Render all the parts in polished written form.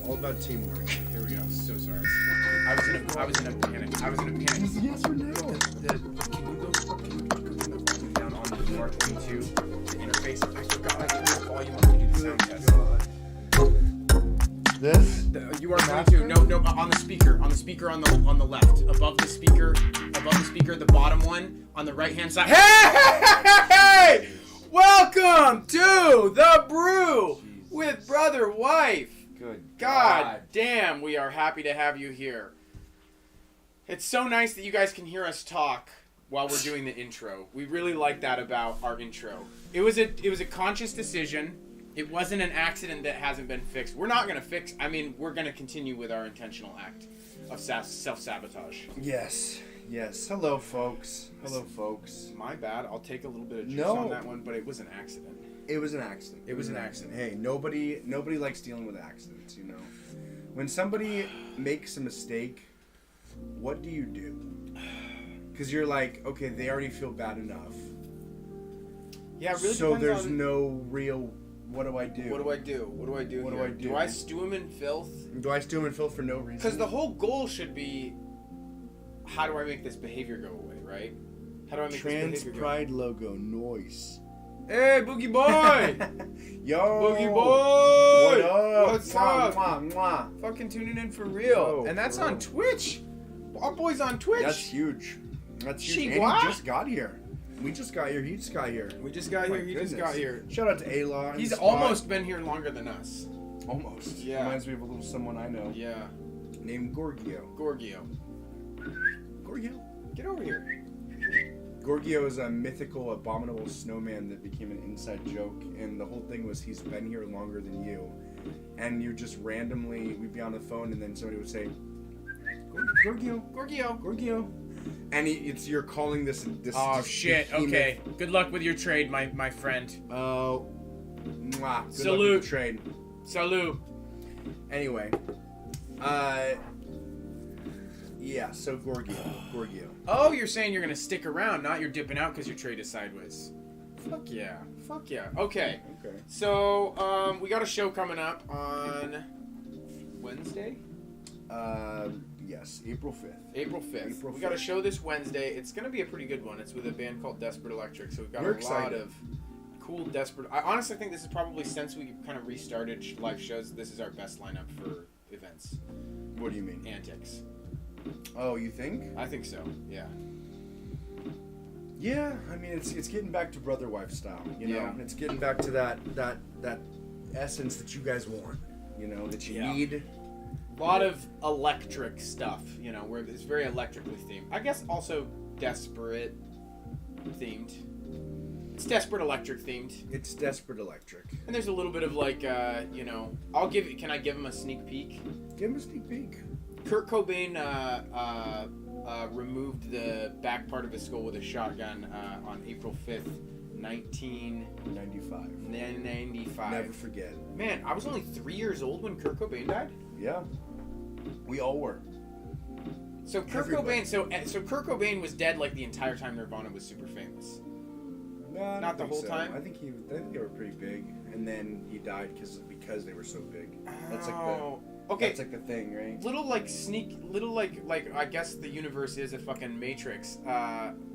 All about teamwork. Here we go. So sorry. I was in a panic. Yes or no? Can you go volume down on the R22, the interface? I forgot I turned the volume up to do the sound test. This? You are R22. No, on the speaker on the left, above the speaker, the bottom one on the right hand side. Hey! Welcome to the Brew with Brotherwife. Good God damn, we are happy to have you here. It's so nice that you guys can hear us talk while we're doing the intro. We really like that about our intro. It was a conscious decision. It wasn't an accident that hasn't been fixed. We're not going to fix... I mean, we're going to continue with our intentional act of self-sabotage. Yes. Hello, folks. My bad. I'll take a little bit of juice on that one, but it was an accident. It was an accident. Hey, nobody likes dealing with accidents, you know. When somebody makes a mistake, what do you do? Because you're like, okay, they already feel bad enough. Yeah, it really so depends there's on... no real... What do I do? What do I do? Do I stew him in filth? Do I stew him in filth for no reason? Because the whole goal should be, how do I make this behavior go away, right? How do I make Trans this behavior Pride logo, noise. Hey, Boogie Boy! Yo! Boogie Boy! What up? What's mwah, up? Mwah, mwah. Fucking tuning in for real. Yo, and that's bro. on Twitch. Our boy's on Twitch. That's huge. And he just got here. We just got here. He just got here. We just got here. He just got here. Shout out to Ayla. He's almost been here longer than us. Almost. Yeah. Reminds me of a little someone I know. Yeah. Named Gorgio. Gorgio. Get over here. Gorgio is a mythical, abominable snowman that became an inside joke, and the whole thing was he's been here longer than you, and you just randomly, we'd be on the phone, and then somebody would say, Gorgio. And you're calling this. Oh shit! Okay. Good luck with your trade, my friend. Oh, mwah. Good Salute. luck with the trade. Salute. Anyway, yeah. So Gorgio. Oh, you're saying you're gonna stick around, not you're dipping out because your trade is sideways. Fuck yeah. Okay. So we got a show coming up on Wednesday. Yes, April 5th. April 5th. We got a show this Wednesday. It's going to be a pretty good one. It's with a band called Desperate Electric. So we've got a lot of cool Desperate... I honestly think this is probably, since we kind of restarted live shows, this is our best lineup for events. What do you mean? Antics. Oh, you think? I think so, yeah. Yeah, I mean, it's getting back to Brotherwife style, you know? Yeah. It's getting back to that essence that you guys want, you know, that you need. A lot of electric stuff, you know, where it's very electrically themed. I guess also Desperate themed. It's Desperate Electric themed. It's Desperate Electric. And there's a little bit of like, you know, can I give him a sneak peek? Give him a sneak peek. Kurt Cobain removed the back part of his skull with a shotgun on April 5th, 1995. Never forget. Man, I was only 3 years old when Kurt Cobain died? Yeah. We all were. So Kurt Cobain was dead like the entire time Nirvana was super famous. No, not the whole time. I think they were pretty big, and then he died because they were so big. That's like that's like the thing, right? Little I guess the universe is a fucking Matrix.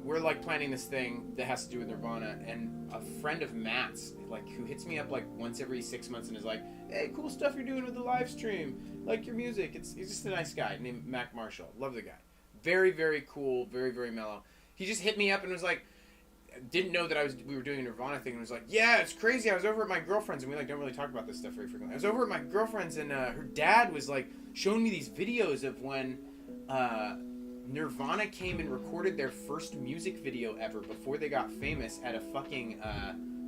We're like planning this thing that has to do with Nirvana, and a friend of Matt's, like, who hits me up like once every 6 months and is like, "Hey, cool stuff you're doing with the live stream. Like your music." He's just a nice guy named Mac Marshall. Love the guy. Very, very cool. Very, very mellow. He just hit me up and was like, didn't know that we were doing a Nirvana thing, and was like, "Yeah, it's crazy. I was over at my girlfriend's," and we like don't really talk about this stuff very frequently. I was over at my girlfriend's, and her dad was like showing me these videos of when Nirvana came and recorded their first music video ever before they got famous at a fucking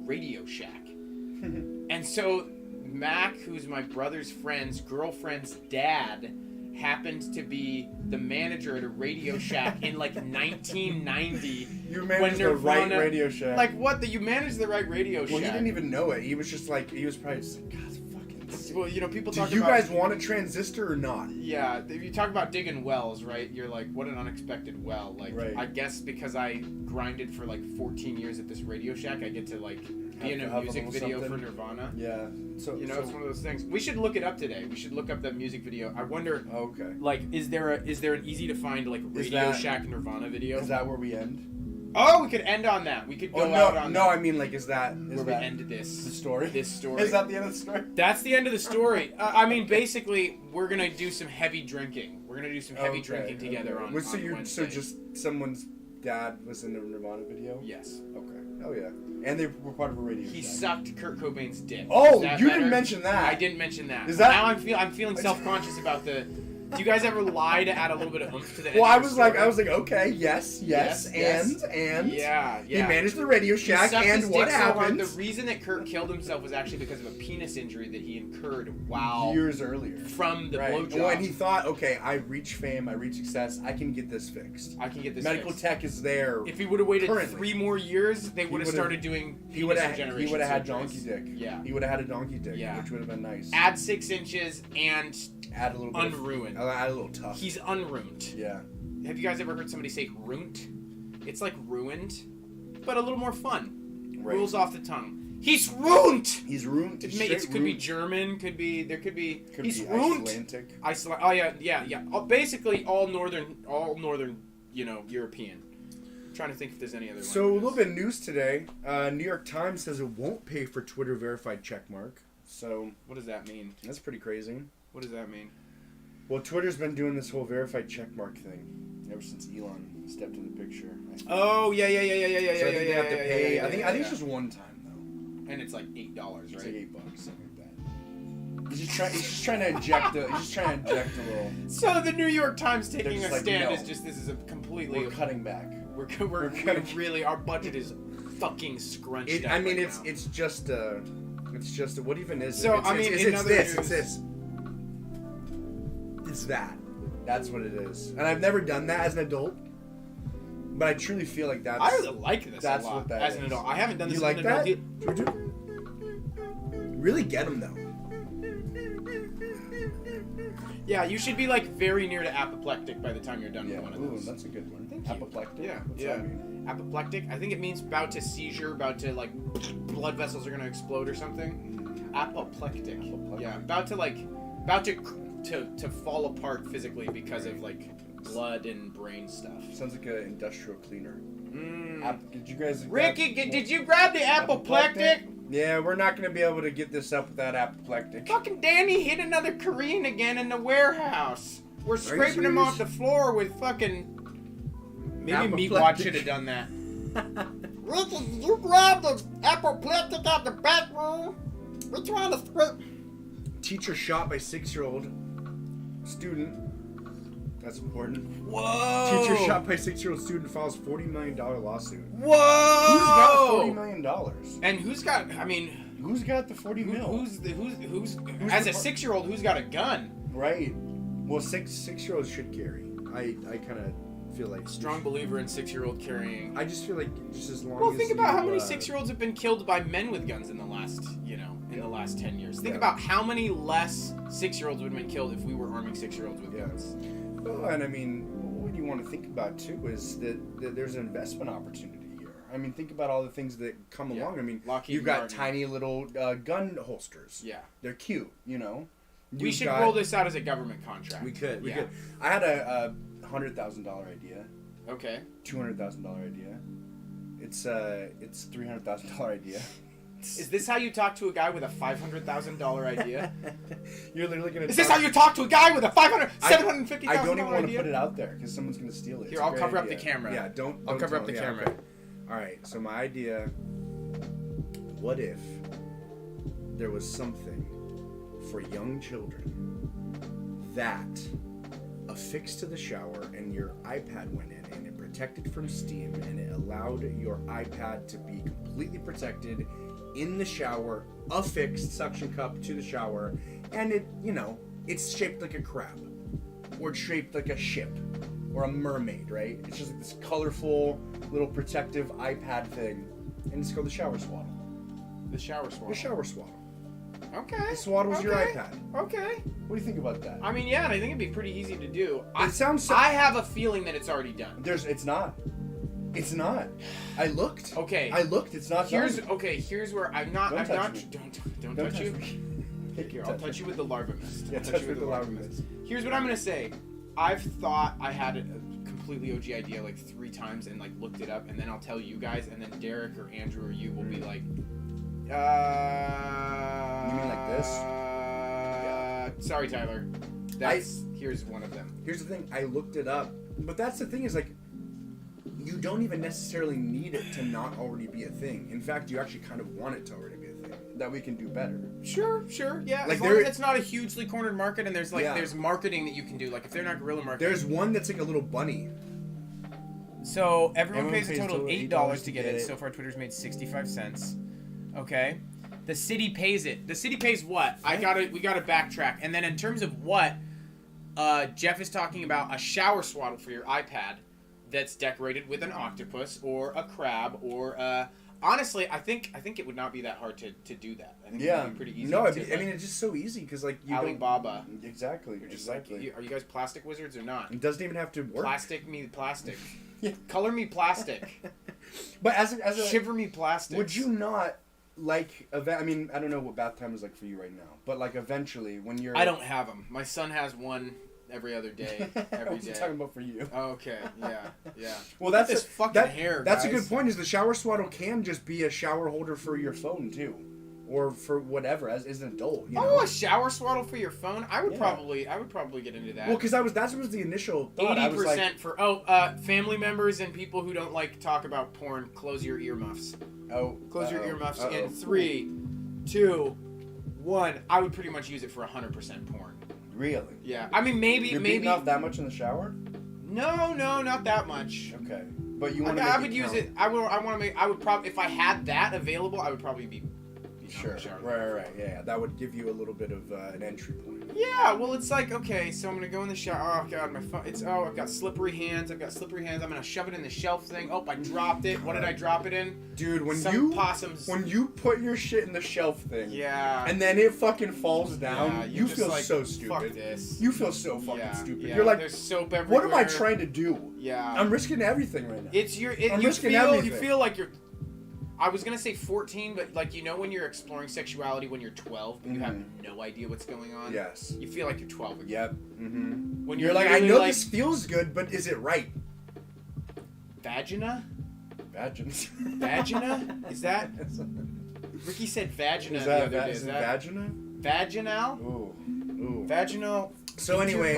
Radio Shack. And so Mac, who's my brother's friend's girlfriend's dad, happened to be the manager at a Radio Shack in like 1990. You managed the right Radio Shack. Like what? You managed the right Radio Shack. Well, he didn't even know it. He was just like, he was probably just like, God, it's fucking sick. Well, you know, people talk about... Do you guys want a transistor or not? Yeah, if you talk about digging wells, right? You're like, what an unexpected well. Like, right. I guess because I grinded for like 14 years at this Radio Shack, I get to like be in Have a a music little video something. for Nirvana. Yeah. So You know, it's one of those things. We should look it up today. We should look up that music video. I wonder, Okay. like, is there an easy to find like Radio that- Shack Nirvana video? Is that where we end? Oh, we could end on that. We could go out on no. that. I mean, like, is that Where we ended this. the story? This story. Is that the end of the story? That's the end of the story. I mean, basically, we're gonna do some heavy drinking. We're gonna do some heavy drinking together on So Wednesday. just someone's dad was in the Nirvana video? Yes. Okay. Oh yeah. And they were part of a radio. He Shack. sucked Kurt Cobain's dick. Oh, Is that you better? didn't mention that. I didn't mention that. Is that- Now I'm feeling self-conscious about the. Do you guys ever lie to add a little bit of oomph to the end Well, of I your was story? like, okay, yes, and Yeah. he managed the Radio He Shack, sucked and his what dick so hard. happened? The reason that Kurt killed himself was actually because of a penis injury that he incurred while Years earlier. from the Right. blowjob. When he thought, okay, I reach fame, I reach success, I can get this fixed. I can get this Medical fixed. tech is there. If he would have waited Currently. 3 more years, they would have would've- started doing He would have. regeneration He would have had surgeries. donkey dick. Yeah. He would have had a donkey dick, Yeah. which would have been nice. Add 6 inches and Add a little bit. unruined. Add a little tough. He's unruined. Yeah. Have you guys ever heard somebody say ruined? It's like ruined, but a little more fun. Right. Rolls off the tongue. He's ruined. He's ruined. It could be German. Could be. He's be ruined. Icelandic. Oh yeah. Basically all northern. European. I'm trying to think if there's any other. So a little bit of news today. New York Times says it won't pay for Twitter verified checkmark. So What does that mean? that's pretty crazy. What does that mean? Well, Twitter's been doing this whole verified checkmark thing ever since Elon stepped in the picture. Oh yeah. So I think they have to pay. yeah, I think yeah. it's just one time though. And it's like $8, It's right? like $8, something like that. He's just trying to inject a little. So the New York Times They're taking just a like, stand no. is just this is a completely. We're cutting back. We're cutting- really our budget is fucking scrunched up. I mean, right it's now. it's just a. What even is So, it? I mean, it's in other this. news- It's this. It's that. That's what it is. And I've never done that as an adult, but I truly feel like that's. I really like this That's a lot what that as an is. adult. I haven't done this You as like an adult. that? Really get them though. Yeah, you should be like very near to apoplectic by the time you're done Yeah. with one of Ooh, those. that's a good one. Thank you. Apoplectic. Yeah, What's yeah. that mean? Apoplectic. I think it means about to seizure, about to like blood vessels are gonna explode or something. Apoplectic. Apoplectic. Yeah, about to fall apart physically because of like blood and brain stuff. Sounds like an industrial cleaner. Mm. Did you guys? Ricky, did you grab the apoplectic? Yeah, we're not gonna be able to get this up without apoplectic. Fucking Danny hit another Korean again in the warehouse. We're scraping him off the floor with fucking. Maybe Meatwad Apoplectic. should have done that. Ricky, did you grab the apoplectic out the back room? We're trying to scrape. Teacher shot by 6-year-old student. That's important. Whoa! Teacher shot by 6-year-old student files $40 million lawsuit. Whoa! Who's got $40 million? And who's got? I mean, Who's got the 40 mil? who's as a the- 6-year-old who's got a gun? Right. Well, six-year-olds should carry. I kind of feel like Strong believer in 6-year-old carrying. I just feel like just as long Well, as think about you, how many 6-year-olds have been killed by men with guns in the last, the last 10 years. Think Yeah. about how many less 6-year-olds would have been killed if we were arming 6-year-olds with Yeah. guns. Well, and I mean, what you want to think about too is that there's an investment opportunity here. I mean, think about all the things that come Yeah. along. I mean, Lockheed you've got Martin. tiny little gun holsters. Yeah. They're cute, We You've should got- roll this out as a government contract. We could. Yeah. I had a $100,000 idea, Okay. $200,000 idea. It's $300,000 idea. Is this how you talk to a guy with a $500,000 idea? You're literally gonna. Is this how you talk to a guy with a $750,000 I don't even want to idea? put it out there because someone's gonna steal it. Here, It's a I'll great cover up the idea. camera. Yeah, don't I'll cover tell up the me. Yeah, camera. okay. All right. So my idea. What if there was something for young children that affixed to the shower and your iPad went in and it protected from steam and it allowed your iPad to be completely protected in the shower, affixed suction cup to the shower, and it's shaped like a crab or it's shaped like a ship or a mermaid, right? It's just like this colorful little protective iPad thing, and it's called the shower swaddle. The shower swaddle. The shower swaddle. Okay. The swaddle's your Okay. iPad. Okay. What do you think about that? I mean, yeah, and I think it'd be pretty easy to do. It sounds so. I have a feeling that it's already done. It's not. It's not. I looked. Okay. I looked. It's not. Here's done. okay. Here's where I'm not. Don't I'm touch not. me. Don't Don't touch you. me. Here, I'll touch you with the larva mist. Yeah, I'll touch me with the larva mist. Here's what I'm gonna say. I've thought I had a completely OG idea like 3 times and like looked it up, and then I'll tell you guys, and then Derek or Andrew or you will be like, You mean like this? Sorry, Tyler. Here's one of them. Here's the thing. I looked it up, but that's the thing is like, you don't even necessarily need it to not already be a thing. In fact, you actually kind of want it to already be a thing that we can do better. Sure, yeah. Like as long as it's not a hugely cornered market, and there's like there's marketing that you can do. Like if they're not guerrilla marketing. There's one that's like a little bunny. So everyone pays a total of $8 to get it. So far, Twitter's made 65 cents. Okay. The city pays it. The city pays what? We gotta backtrack. And then in terms of what, Jeff is talking about a shower swaddle for your iPad that's decorated with an octopus or a crab or honestly, I think it would not be that hard to do that. I think it would be pretty easy. No, I mean it's just so easy because like you Alibaba. Exactly. You're just like, are you guys plastic wizards or not? It doesn't even have to work. Plastic me plastic. Yeah. Color me plastic. But as a shiver me plastic. Would you not like? I mean, I don't know what bath time is like for you right now, but like eventually when you're. I don't have them. My son has one every other day. Every day. Talking about for you. Okay. Yeah. Well, that's this fucking hair. That's guys. a good point. Is the shower swaddle can just be a shower holder for your phone too, or for whatever as an adult. You know? A shower swaddle for your phone. I would probably get into that. Well, because that was the initial thought. 80% for family members and people who don't like talk about porn. Close your earmuffs. Close your earmuffs in 3, 2, 1. I would pretty much use it for 100% porn. Really? Yeah. I mean, maybe beating off that much in the shower? No, not that much. Okay, but you want to? I would use it. I want to make. I would probably if I had that available, I would probably be. Sure. Right. Yeah, that would give you a little bit of an entry point. Yeah. Well, it's like okay, so I'm gonna go in the shower. Oh god, my phone. I've got slippery hands. I'm gonna shove it in the shelf thing. Oh, I dropped it. What did I drop it in? Dude, when you put your shit in the shelf thing. Yeah. And then it fucking falls down. Yeah, you feel like, so stupid. Fuck this. You feel so fucking stupid. Yeah. You're like, there's soap everywhere. What am I trying to do? Yeah. I'm risking everything right now. You feel like you're. I was gonna say 14, but like when you're exploring sexuality when you're 12, but you have no idea what's going on. Yes. You feel like you're 12 again. Yep. Mm-hmm. When you're like, I know this feels good, but is it right? Vagina? Vagina? Is that? Ricky said vagina the other day. Is that vagina? Vaginal? Ooh. Vaginal. So anyway,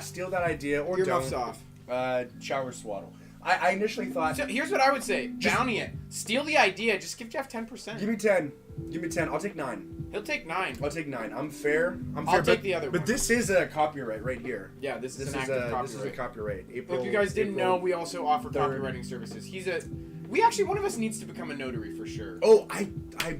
steal that idea or earmuffs don't. off. Shower swaddle. I initially thought. So here's what I would say: bounty it, steal the idea, just give Jeff 10%. Give me 10. I'll take 9. He'll take 9. I'll take 9. I'm fair. I'll take the other one. But this is a copyright right here. Yeah, this is an active copyright. This is a copyright. April. If you guys didn't know, we also offer copywriting services. One of us needs to become a notary for sure. Oh, I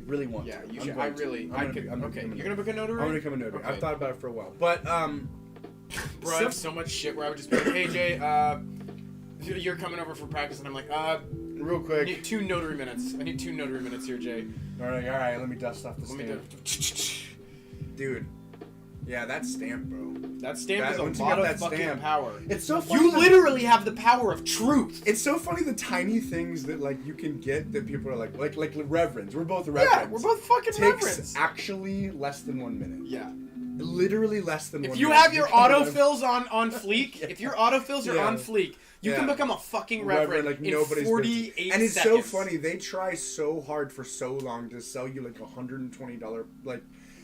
really want to. Yeah, you should. You're gonna become a notary? I'm gonna become a notary. Okay. I've thought about it for a while. But, Bro, I have so much shit where I would just be like, hey, Jay, you're coming over for practice, and I'm like, real quick. I need 2 notary minutes. I need 2 notary minutes here, Jay. All right. Let me dust off the stamp. Dude. Yeah, that stamp, bro. That stamp is a lot of fucking power. It's so funny. You literally have the power of truth. It's so funny the tiny things that like you can get that people are like reverends. We're both reverends. Yeah, we're both fucking reverends. Takes actually less than 1 minute. Yeah. Literally less than 1 minute. If you have your autofills on fleek, if your autofills are on fleek, you can become a fucking reverend like in 48 seconds. And it's so funny. They try so hard for so long to sell you like $120 like.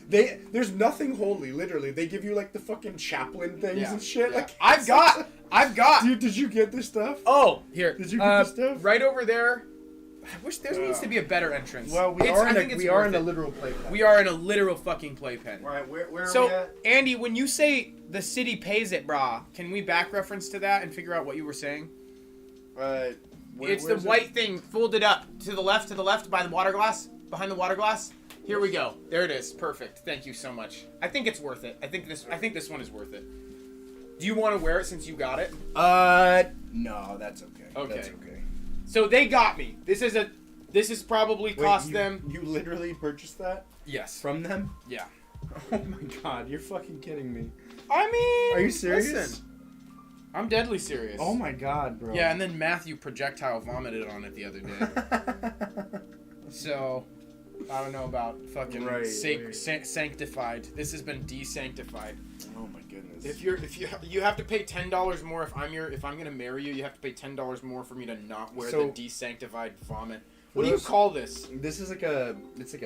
There's nothing holy, literally. They give you like the fucking chaplain things and shit. Yeah. Like I've got. Dude, did you get this stuff? Oh, here. Did you get this stuff? Right over there. I wish there needs to be a better entrance. Well, we are in a literal playpen. We are in a literal fucking playpen. All right, where are we at? So, Andy, when you say the city pays it, brah, can we back reference to that and figure out what you were saying? It's the white thing folded up to the left by the water glass, behind the water glass. Here we go. There it is. Perfect. Thank you so much. I think it's worth it. I think this one is worth it. Do you want to wear it since you got it? No, that's okay. Okay. That's okay. So they got me. This is probably cost them. You literally purchased that? Yes. From them? Yeah. Oh my god, you're fucking kidding me. I mean, are you serious? Listen, I'm deadly serious. Oh my god, bro. Yeah, and then Matthew projectile vomited on it the other day. So, I don't know about fucking sanctified. This has been desanctified. Oh my goodness. If you have to pay $10 more if I'm gonna marry you, you have to pay $10 more for me to not wear the desanctified vomit. What do you call this? This is like a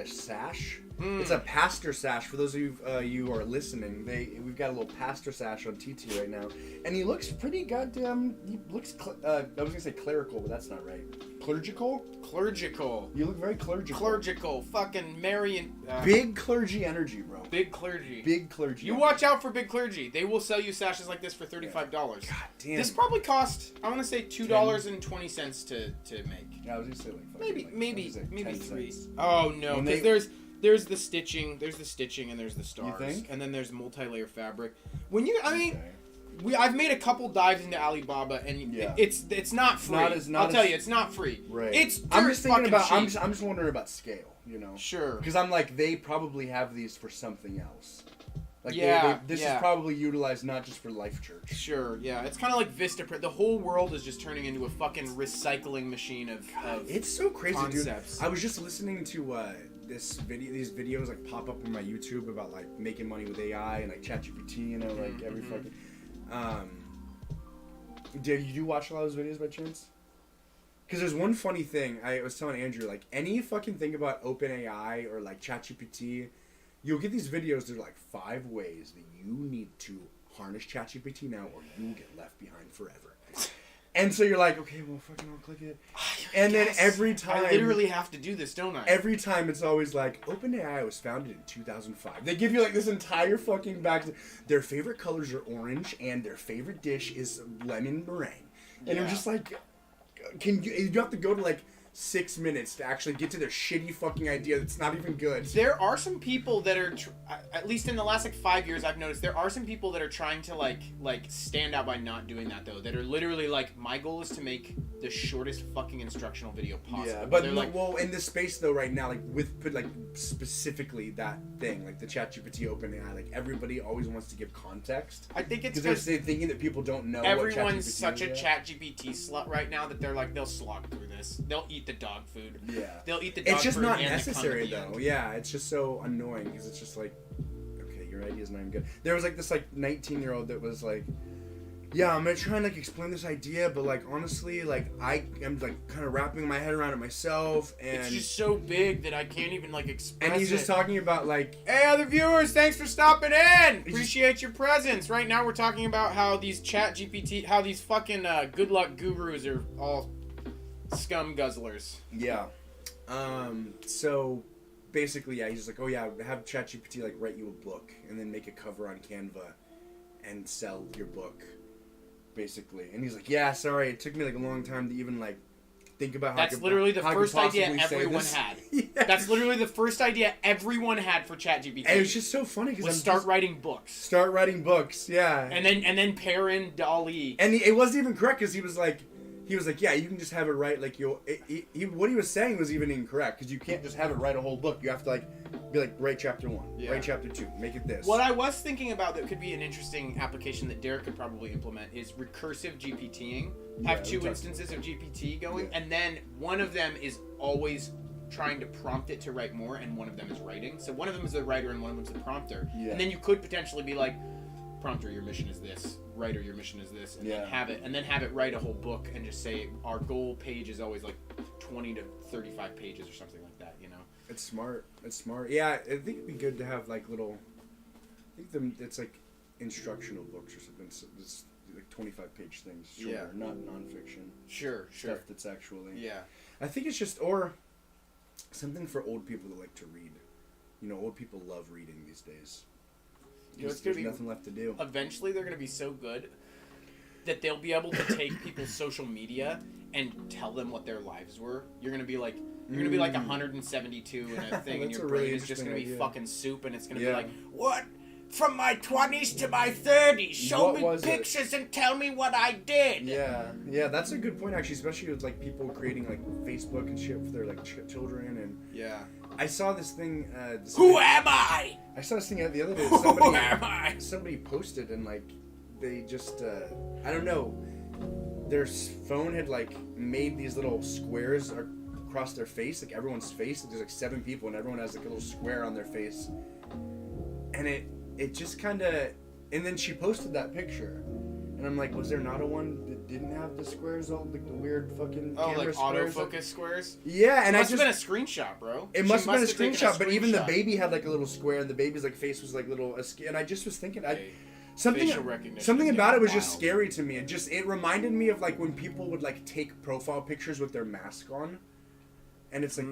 sash. It's a pastor sash. For those of you you are listening, we've got a little pastor sash on TT right now, and he looks pretty goddamn. He looks. I was gonna say clerical, but that's not right. Clerical. You look very clerical. Fucking Marian. Big clergy energy, bro. Big clergy. You watch out for big clergy. They will sell you sashes like this for $35. God damn. This probably cost, I want to say $2.20 to make. Yeah, I was gonna say like maybe $3. Cents. Oh no, because there's the stitching, and there's the stars, You think? and then there's multi-layer fabric. I've made a couple dives into Alibaba, and it's not free. I'll tell you, it's not free. Right. It's I'm just thinking about. cheap. I'm just wondering about scale. You know. Sure. Because I'm like, they probably have these for something else. Like this is probably utilized not just for Life Church. Sure, yeah. It's kind of like Vistaprint. The whole world is just turning into a fucking recycling machine of it's so crazy, concepts. dude. I was just listening to these videos like pop up on my YouTube about like making money with AI and like ChatGPT, you know, like every fucking. Did you watch a lot of those videos by chance? Because there's one funny thing. I was telling Andrew, like any fucking thing about OpenAI or like ChatGPT. You'll get these videos, they're like 5 ways that you need to harness ChatGPT now or you will get left behind forever. And so you're like, okay, well, fucking I'll click it. And then every time... I literally have to do this, don't I? Every time it's always like, OpenAI was founded in 2005. They give you like this entire fucking back... Their favorite colors are orange and their favorite dish is lemon meringue. And you're just like, you have to go to like... 6 minutes to actually get to their shitty fucking idea that's not even good. There are some people that are, at least in the last like 5 years, I've noticed there are some people that are trying to like stand out by not doing that though. That are literally like, my goal is to make the shortest fucking instructional video possible. Yeah, but well, in this space though, right now, like with like specifically that thing, like the ChatGPT OpenAI, like everybody always wants to give context. I think it's because they're thinking that people don't know. Everyone's such a ChatGPT slut right now that they're like they'll slog through this. They'll eat the dog food. Yeah. They'll eat the dog food. It's just not and necessary though. Yeah, it's just so annoying because it's just like, okay, your idea's not even good. There was like this like 19-year-old that was like, yeah, I'm gonna try and like explain this idea, but like honestly, like I am like kind of wrapping my head around it myself, and it's just so big that I can't even like express. And he's just talking about like, hey, other viewers, thanks for stopping in. Appreciate your presence. Right now, we're talking about how these ChatGPT, how these fucking good luck gurus are all scum guzzlers. Yeah. So basically, yeah, he's like, oh yeah, have ChatGPT like write you a book and then make a cover on Canva and sell your book. Basically, and he's like, yeah, sorry, it took me like a long time to even like think about how that's literally the first idea everyone had. Yeah. That's literally the first idea everyone had for ChatGPT. And it's just so funny because start writing books. Start writing books, yeah. And then pair in DALL-E. And it wasn't even correct because he was like, yeah, you can just have it write like what he was saying was even incorrect because you can't just have it write a whole book. You have to like be like, write chapter 1, write chapter 2, make it this. What I was thinking about that could be an interesting application that Derek could probably implement is recursive GPTing. Have 2 instances of GPT going, and then one of them is always trying to prompt it to write more, and one of them is writing. So one of them is the writer and one of them is the prompter. Yeah. And then you could potentially be like, prompter, your mission is this. Writer, your mission is this. And then have it write a whole book and just say our goal page is always like 20 to 35 pages or something like that, you know? It's smart. Yeah, I think it'd be good to have like little, it's like instructional books or something. So it's like 25-page things. Shorter, not nonfiction. Sure. Stuff that's actually. Yeah. I think it's just, or something for old people that like to read. You know, old people love reading these days. There's nothing left to do. Eventually, they're going to be so good that they'll be able to take people's social media and tell them what their lives were. You're going to be like 172 in a thing, and your brain is just going to be fucking soup, and it's going to be like, what? From my 20s to my 30s, show me pictures and tell me what I did. Yeah, that's a good point actually, especially with like people creating like Facebook and shit for their like children and. I saw this thing. Who am I? I saw this thing the other day. Somebody posted and like they just I don't know. Their phone had like made these little squares across their face, like everyone's face. There's like 7 people, and everyone has like a little square on their face. And it just kind of. And then she posted that picture, and I'm like, was there not a one that didn't have the squares, all like the weird fucking camera like squares? autofocus squares? Yeah, and it I must just have been a screenshot, bro. It must have been a screenshot, but even the screenshot. baby had like a little square, and the baby's like face was like little, and I just was thinking, something recognition about it was wild. just scary to me. It reminded me of like when people would like take profile pictures with their mask on, and it's like,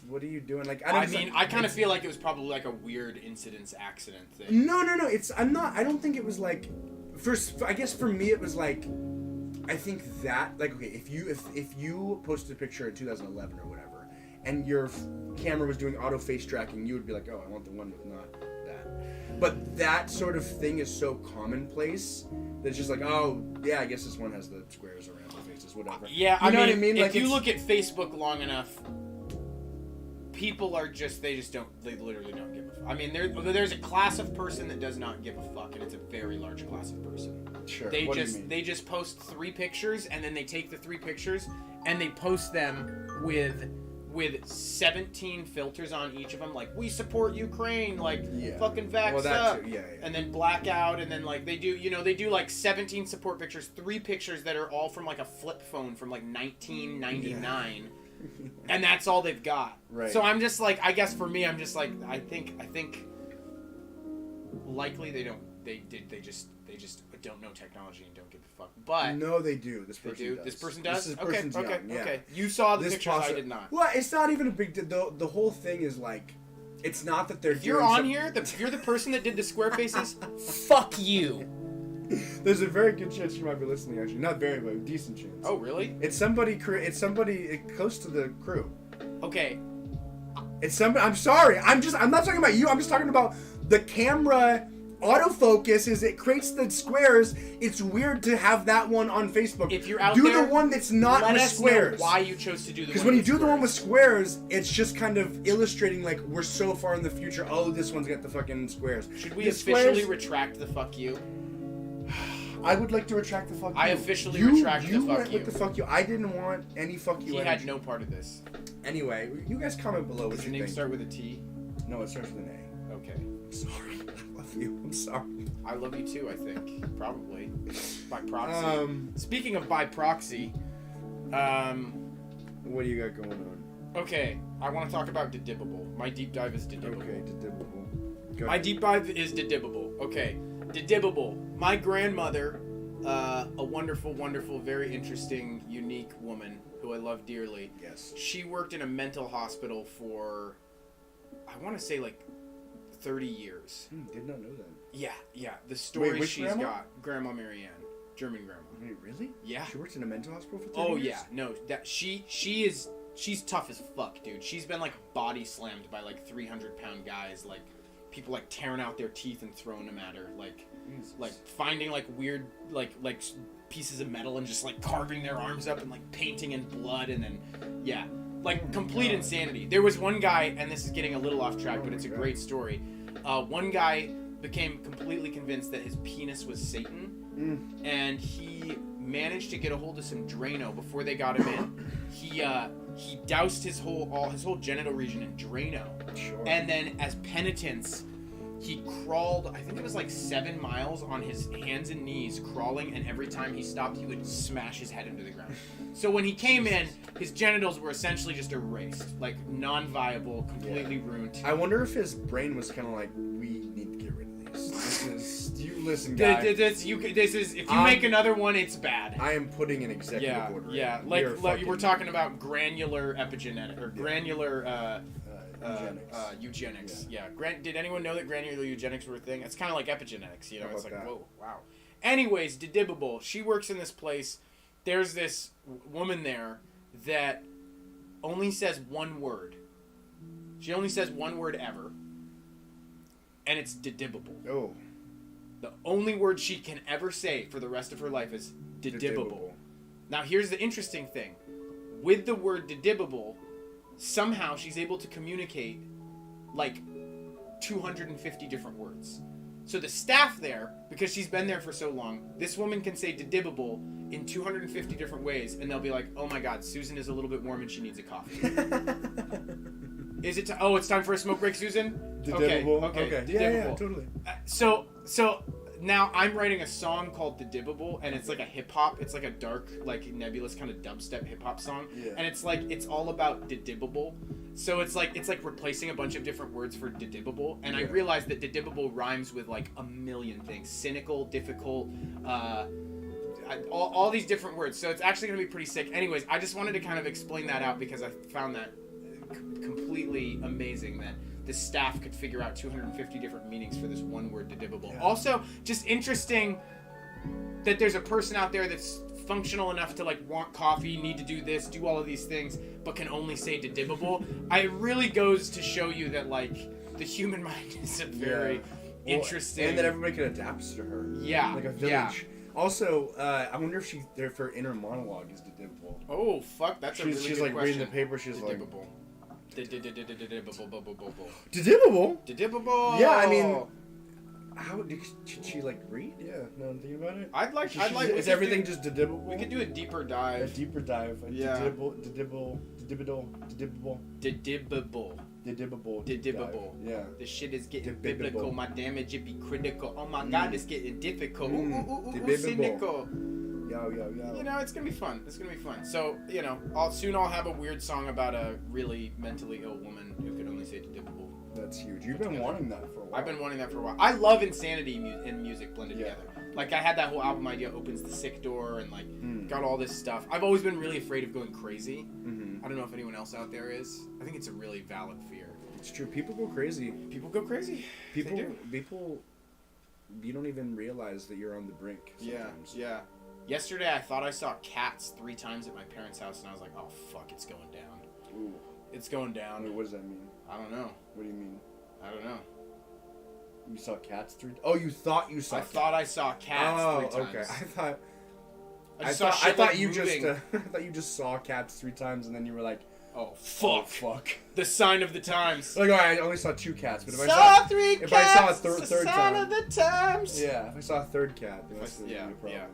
what are you doing? Like, I kind of feel like it was probably like a weird incidence accident thing. No. I don't think it was like. I guess for me it was like, I think that like, okay, if you posted a picture in 2011 or whatever, and your camera was doing auto face tracking, you would be like, oh, I want the one with not that. But that sort of thing is so commonplace that it's just like, oh yeah, I guess this one has the squares around the faces, whatever. Yeah, you know what I mean? If Like, you look at Facebook long enough, people are they literally don't give a fuck. I mean, there's a class of person that does not give a fuck, and it's a very large class of person. Sure. They just post 3 pictures, and then they take the 3 pictures and they post them with 17 filters on each of them, like, we support Ukraine, like, fucking vax up, too. Yeah. And then blackout, and then like they do like 17 support pictures, 3 pictures that are all from like a flip phone from like 1999. Yeah. And that's all they've got. Right. So I'm just like, I guess for me, I'm just like, I think likely they just don't know technology and don't give a fuck. But no, they do. This person does. This person does. This person's young, yeah. Okay. You saw the pictures. I did not. Well, it's not even a big deal. The whole thing is like, it's not that they're. If you're on here, if you're the person that did the square faces, fuck you. There's a very good chance you might be listening. Actually, not very, but a decent chance. Oh, really? It's somebody close to the crew. Okay. It's somebody. I'm sorry. I'm not talking about you. I'm just talking about the camera. Autofocus it creates the squares. It's weird to have that one on Facebook. If you're out do there, the one that's not with squares. Know why you chose to do the? Because when you do the one with squares, it's just kind of illustrating like we're so far in the future. Oh, this one's got the fucking squares. Should we officially retract the fuck you? I would like to retract the fuck you. I officially retract the fuck you. You went with the fuck you. I didn't want any fuck you. He had no part of this. Anyway, you guys comment below what you think. Does your name start with a T? No, it starts with an A. Okay. I'm sorry. I love you. I'm sorry. I love you too, I think. Probably. By proxy. Speaking of by proxy, what do you got going on? Okay, I want to talk about Dedibbable. My deep dive is Dedibbable. Okay, Dedibbable. My deep dive is Dedibbable. Okay, Dedibbable. My grandmother, a wonderful, wonderful, very interesting, unique woman who I love dearly. Yes. She worked in a mental hospital for, I want to say like 30 years. Did not know that. Yeah. The story she's grandma? got. Grandma Marianne. German grandma. Wait, really? Yeah. She worked in a mental hospital for 30 years? Oh, yeah. No, she's tough as fuck, dude. She's been, like, body slammed by, like, 300-pound guys, like, people, like, tearing out their teeth and throwing them at her, like, Jesus. like finding, like, weird, like pieces of metal and just, like, carving their arms up and, like, painting in blood and then, yeah. Like, complete insanity. There was one guy, and this is getting a little off track, but it's a great story. One guy became completely convinced that his penis was Satan, and he managed to get a hold of some Drano before they got him in. He doused his whole genital region in Drano, and then as penitence, he crawled, I think it was like 7 miles on his hands and knees crawling, and every time he stopped, he would smash his head into the ground. So when he came in, his genitals were essentially just erased, like non-viable, completely ruined. I wonder if his brain was kind of like, we need to get rid of these. Listen, guy. If you make another one, it's bad. I am putting an executive order. Yeah, like we're talking about granular epigenetic or granular. Eugenics. Yeah. Did anyone know that granular eugenics were a thing? It's kind of like epigenetics, you know? It's like, that? Whoa, wow. Anyways, Dedibbable. She works in this place. There's this woman there that only says one word. She only says one word ever. And it's Dedibbable. Oh. The only word she can ever say for the rest of her life is Dedibbable. Now, here's the interesting thing. With the word Dedibbable, somehow she's able to communicate like 250 different words. So the staff there, because she's been there for so long, this woman can say "didibbable" in 250 different ways, and they'll be like, "Oh my God, Susan is a little bit warm and she needs a coffee." Is it? Oh, it's time for a smoke break, Susan. Didibbable. Okay. Yeah, totally. So now I'm writing a song called "Didibbable," and it's like a hip hop. It's like a dark, like nebulous kind of dubstep hip hop song, and it's all about didibbable. So it's like replacing a bunch of different words for didibbable, and I realized that didibbable rhymes with like a million things: cynical, difficult, all these different words. So it's actually gonna be pretty sick. Anyways, I just wanted to kind of explain that out because I found that completely amazing that the staff could figure out 250 different meanings for this one word, didibbable. Yeah. Also, just interesting that there's a person out there that's functional enough to like want coffee, need to do this, do all of these things, but can only say didibbable. It really goes to show you that like the human mind is a very interesting, and that everybody can adapt to her. Yeah, like a village. Yeah. Also, I wonder if her inner monologue is didibbable. Oh fuck, that's a really good question. She's like reading the paper. She's didibbable. Didibbable. Didibbable. Yeah, I mean, should she like read? Yeah, no, I'm thinking about it. I'd like. Is everything just didibbable? We could do a deeper dive. A deeper dive. Yeah. Didibbable. Yeah. This shit is getting biblical. My damage it be critical. Oh my God, it's getting difficult. Cynical. Yo. You know, it's gonna be fun. So, you know, I'll have a weird song about a really mentally ill woman who could only say didibbable. That's huge. You've been wanting that for a while. I've been wanting that for a while. I love insanity and music blended together. Like, I had that whole album idea, Opens the Sick Door, and like got all this stuff. I've always been really afraid of going crazy. I don't know if anyone else out there is. I think it's a really valid fear. It's true. People go crazy. People, you don't even realize that you're on the brink sometimes. Yeah. Yesterday, I thought I saw cats 3 times at my parents' house, and I was like, oh, fuck, it's going down. Ooh. It's going down. Wait, what does that mean? I don't know. What do you mean? I don't know. You saw cats 3 times? Oh, you thought you saw cats. I thought I saw cats 3 times. Okay. I thought you just saw cats 3 times, and then you were like, oh, fuck. The sign of the times. Like, I only saw 2 cats, but if I saw a third sign time, of the times. Yeah, if I saw a third cat, then that's yeah.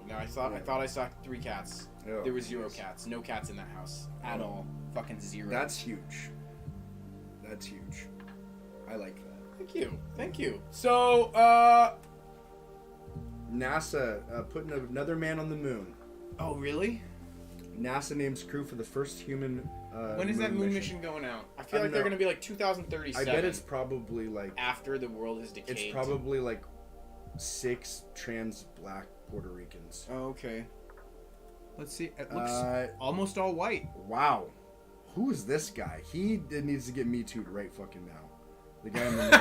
No, I thought I saw 3 cats. Oh, there were 0 cats. No cats in that house at all. Fucking 0. That's huge. I like that. Thank you. So, NASA putting another man on the moon. Oh, really? NASA names crew for the first human when is that moon mission going out? I feel like they're going to be like 2037. I bet it's probably like... after the world has decayed. It's probably like 6 trans black Puerto Ricans. Oh, okay. Let's see. It looks almost all white. Wow. Who is this guy? He needs to get Me Too'd right fucking now. The guy in the middle.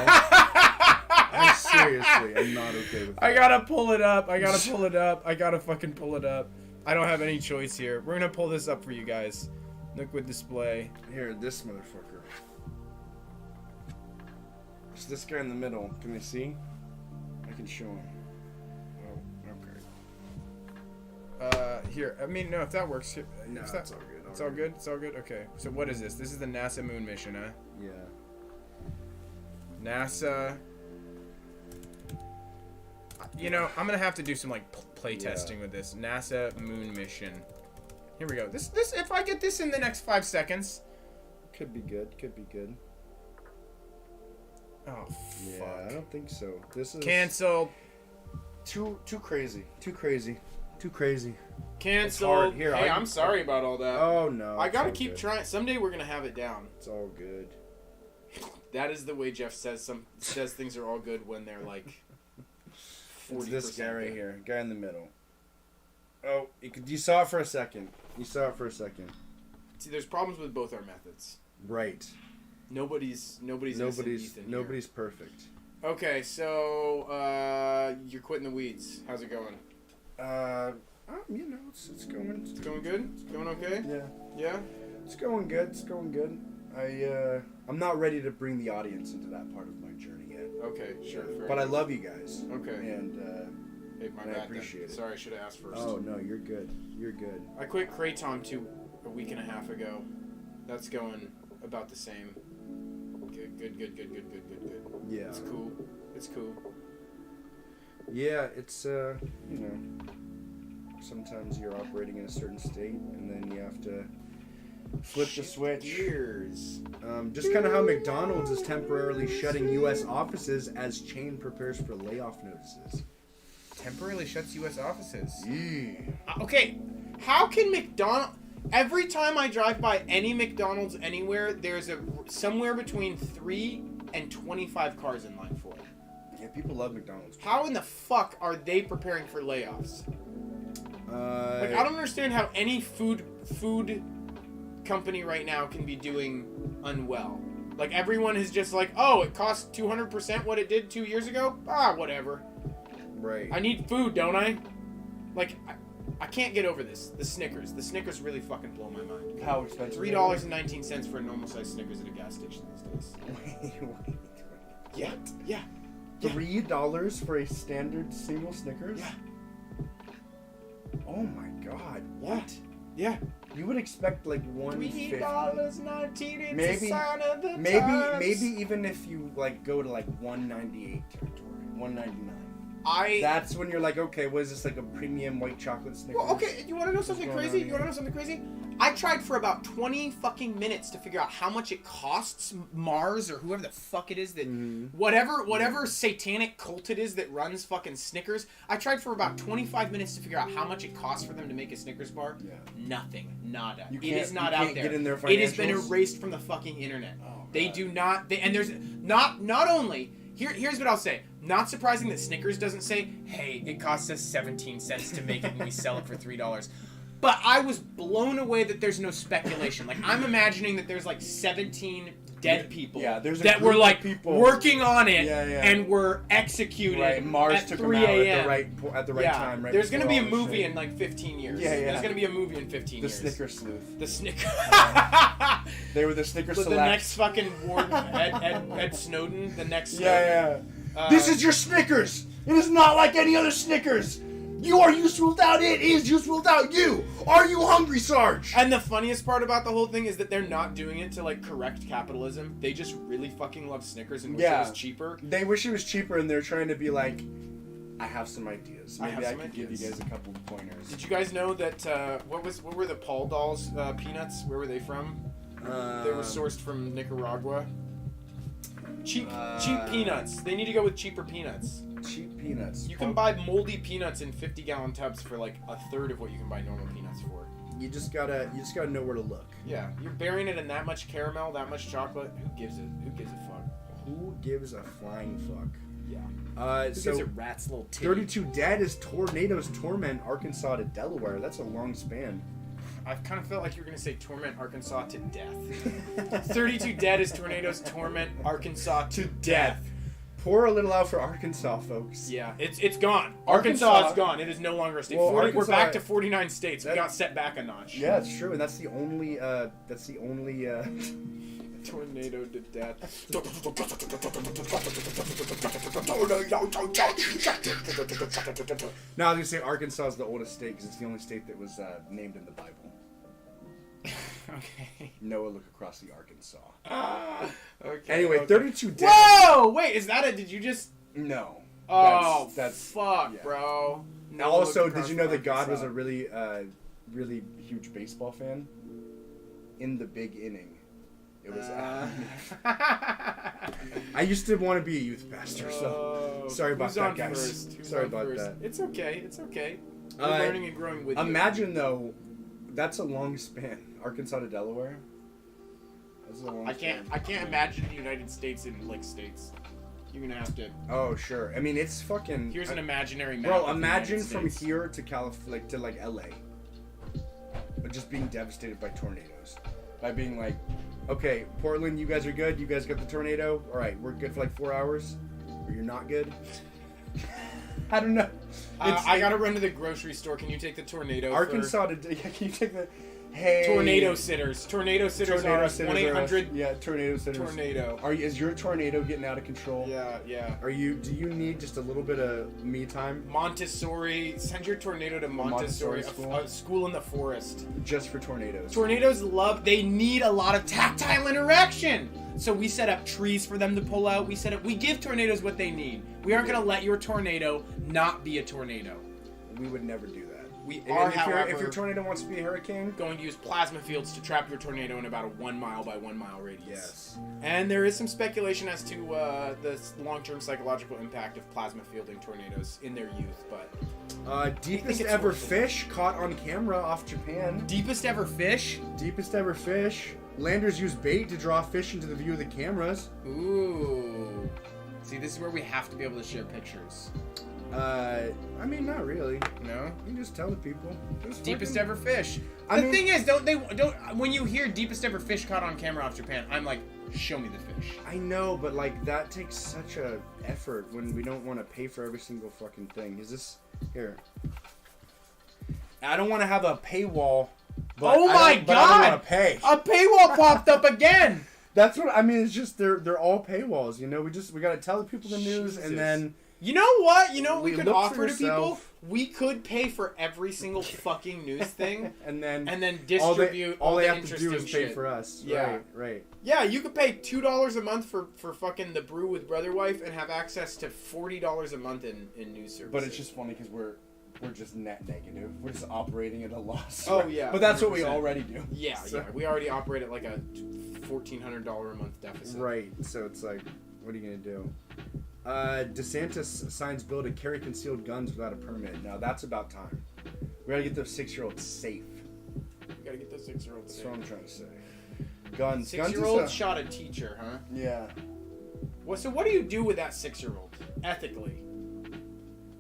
I'm not okay with that. I gotta pull it up. I gotta fucking pull it up. I don't have any choice here. We're gonna pull this up for you guys. Liquid display. Here, this motherfucker. It's this guy in the middle. Can they see? I can show him. Oh, okay. Here. I mean, no, if that works. No, it's all good. It's all good? It's all good? Okay. So what is this? This is the NASA moon mission, huh? Yeah. NASA. You know, I'm gonna have to do some like play testing with this NASA moon mission. Here we go. This if I get this in the next 5 seconds, could be good. Oh fuck. Yeah, I don't think so. This is canceled. Too crazy. Canceled. Here, hey, I'm sorry about all that. Oh no. I gotta keep trying. Someday we're gonna have it down. It's all good. That is the way Jeff says things are all good when they're like 40%. It's this guy right here, guy in the middle. Oh, you saw it for a second. See, there's problems with both our methods. Right. Nobody's perfect. Okay, so you're quitting the weeds. How's it going? You know, it's going. It's going good. It's going okay. Yeah. Yeah. It's going good. I'm not ready to bring the audience into that part of my journey yet. Okay, sure. But I love you guys. Okay. And hey, my bad. I appreciate it. Sorry, I should have asked first. Oh no, you're good. I quit Kratom a week and a half ago. That's going about the same. Good. Yeah. It's cool. Yeah, it's sometimes you're operating in a certain state, and then you have to flip the switch. Gears. Just kind of how McDonald's is temporarily shutting U.S. offices as chain prepares for layoff notices. Temporarily shuts U.S. offices. Yeah. Okay, how can McDonald's... Every time I drive by any McDonald's anywhere, there's somewhere between 3 and 25 cars in line for it. Yeah, people love McDonald's. How in the fuck are they preparing for layoffs? Like, I don't understand how any food company right now can be doing unwell. Like, everyone is just like, oh, it costs 200% what it did 2 years ago? Ah, whatever. Right. I need food, don't I? Like, I can't get over this. The Snickers. The Snickers really fucking blow my mind. How expensive? $3.19 for a normal sized Snickers at a gas station these days. Wait. Yeah. Yeah. $3 for a standard single Snickers? Yeah. Oh my god. Yeah. What? Yeah. You would expect like $1.50. $3.19. It's Maybe, a sign of the maybe, times. maybe even if you like go to like $1.98 territory, $1.99. That's when you're like, okay, what is this, like a premium white chocolate Snickers? Well, okay, you want to know something crazy? You want to know something crazy? I tried for about 20 fucking minutes to figure out how much it costs Mars or whoever the fuck it is that whatever satanic cult it is that runs fucking Snickers. I tried for about 25 minutes to figure out how much it costs for them to make a Snickers bar. Yeah. Nothing. Nada. It You is not can't out there. get in their It has been financials? erased from the fucking internet. Oh, they God. do not and there's not only here's what I'll say. Not surprising that Snickers doesn't say, hey, it costs us 17 cents to make it and we sell it for $3. But I was blown away that there's no speculation. Like, I'm imagining that there's like 17 dead people there's a that group were of like people working on it Yeah. and were executed Right, Mars at took 3 them out a.m. at the right time. Right. There's going to be a before all the movie shit. in like 15 years. Yeah. There's going to be a movie in 15 The years. Snicker Sleuth. The Snicker. They were the Snicker The Select. next fucking Ward, Ed Snowden. The next Snowden. Yeah. This is your Snickers. It is not like any other Snickers. You are useful without it. It is useful without you. Are you hungry, Sarge? And the funniest part about the whole thing is that they're not doing it to like correct capitalism. They just really fucking love Snickers and wish it was cheaper. They wish it was cheaper, and they're trying to be like, I have some ideas. I Maybe I, have some could give you ideas. guys a couple of pointers. Did you guys know that what were the Paul Dolls peanuts? Where were they from? They were sourced from Nicaragua. Cheap peanuts. They need to go with cheaper peanuts. Cheap peanuts. You can buy moldy peanuts in 50-gallon tubs for like a third of what you can buy normal peanuts for. You just gotta know where to look. Yeah, you're burying it in that much caramel, that much chocolate. Who gives a fuck? Who gives a flying fuck? Yeah. Who So gives a rat's little titty? 32 dead as tornadoes torment Arkansas to Delaware. That's a long span. I kind of felt like you were going to say torment Arkansas to death. 32 dead as tornadoes torment Arkansas to death. Pour a little out for Arkansas, folks. Yeah, it's gone. Arkansas- Arkansas is gone. It is no longer a state. Well, we're Arkansas- back to 49 states. We that- got set back a notch. Yeah, it's true, and that's the only Tornado to death. No, I was gonna say Arkansas is the oldest state because it's the only state that was named in the Bible. Okay. Noah, look across the Arkansas. Okay. Anyway, okay. 32 dead. Whoa! Wait, is that it? Did you just? No. Oh, that's fuck, yeah. bro. Now, also, did you know that God was a really, really huge baseball fan? In the big inning, it was. I used to want to be a youth pastor, so sorry about who's that, on guys. First? Who's Sorry on about first? that. It's okay. It's okay. We're learning and growing with you. Imagine though, that's a long span. Arkansas to Delaware. That's a long span. I can't imagine the United States in like states. You're gonna have to. Oh sure. I mean, it's fucking. Here's an imaginary map. Bro, of the imagine United from States. here to to LA, but just being devastated by tornadoes. By being like, okay, Portland, you guys are good. You guys got the tornado. All right, we're good for like 4 hours. Or you're not good. I don't know. I gotta run to the grocery store. Can you take the tornado? Arkansas to. Can you take the? Hey. Tornado sitters. Tornado sitters are us. 1-800. Yeah, tornado sitters. Tornado. Is your tornado getting out of control? Yeah. Do you need just a little bit of me time? Montessori. Send your tornado to Montessori, school? a school in the forest. Just for tornadoes. Tornadoes they need a lot of tactile interaction. So we set up trees for them to pull out. We give tornadoes what they need. We aren't gonna let your tornado not be a tornado. We would never do that. We And are, if however, your tornado wants to be a hurricane, going to use plasma fields to trap your tornado in about a 1 mile by 1 mile radius. yes. And there is some speculation as to the long-term psychological impact of plasma fielding tornadoes in their youth, but... Deepest it's ever worth it. fish caught on camera off Japan. Deepest ever fish? Deepest ever fish. Landers use bait to draw fish into the view of the cameras. Ooh. See, this is where we have to be able to share pictures. I mean, not really. No? You can just tell the people. Just Deepest fucking- ever fish. I The mean- thing is, don't when you hear deepest ever fish caught on camera off Japan, I'm like, show me the fish. I know, but like that takes such a effort when we don't want to pay for every single fucking thing. Is this here? I don't want to have a paywall. But Oh I my don't- but I don't God! want to pay. A paywall popped up again. That's what I mean. It's just they're all paywalls. You know, we got to tell the people the news, Jesus. and then You know what? You know what we could look for offer to people? yourself. We could pay for every single fucking news thing and then distribute all the they have to interesting do is pay shit. for us. Yeah. Right. Yeah, you could pay $2 a month for fucking the Brew with Brotherwife and have access to $40 a month in news services. But it's just funny because we're just net negative. We're just operating at a loss. Oh, yeah, But that's what we 100%. already do. yeah, So- yeah. We already operate at like a $1,400 a month deficit. Right. So it's like, what are you gonna do? DeSantis signs bill to carry concealed guns without a permit. Now that's about time. We gotta get those 6-year-olds safe. We gotta get those 6-year-olds That's safe. what I'm trying to say. Guns. 6-year-old Guns is shot a teacher, huh? yeah. So what do you do with that 6-year-old ethically?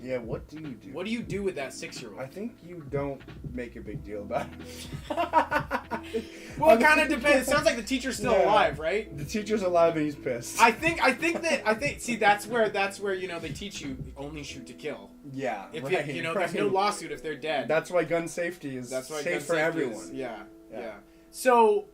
Yeah. What do you do? What do you do with that 6-year-old? I think you don't make a big deal about it. Well, it kind of depends. It sounds like the teacher's still Yeah. alive, right? The teacher's alive and he's pissed. I think. See, that's where you know they teach you only shoot to kill. Yeah. If right, you know, there's no right. lawsuit if they're dead. That's why gun safety is That's why safe gun for safety everyone. is- yeah. Yeah. So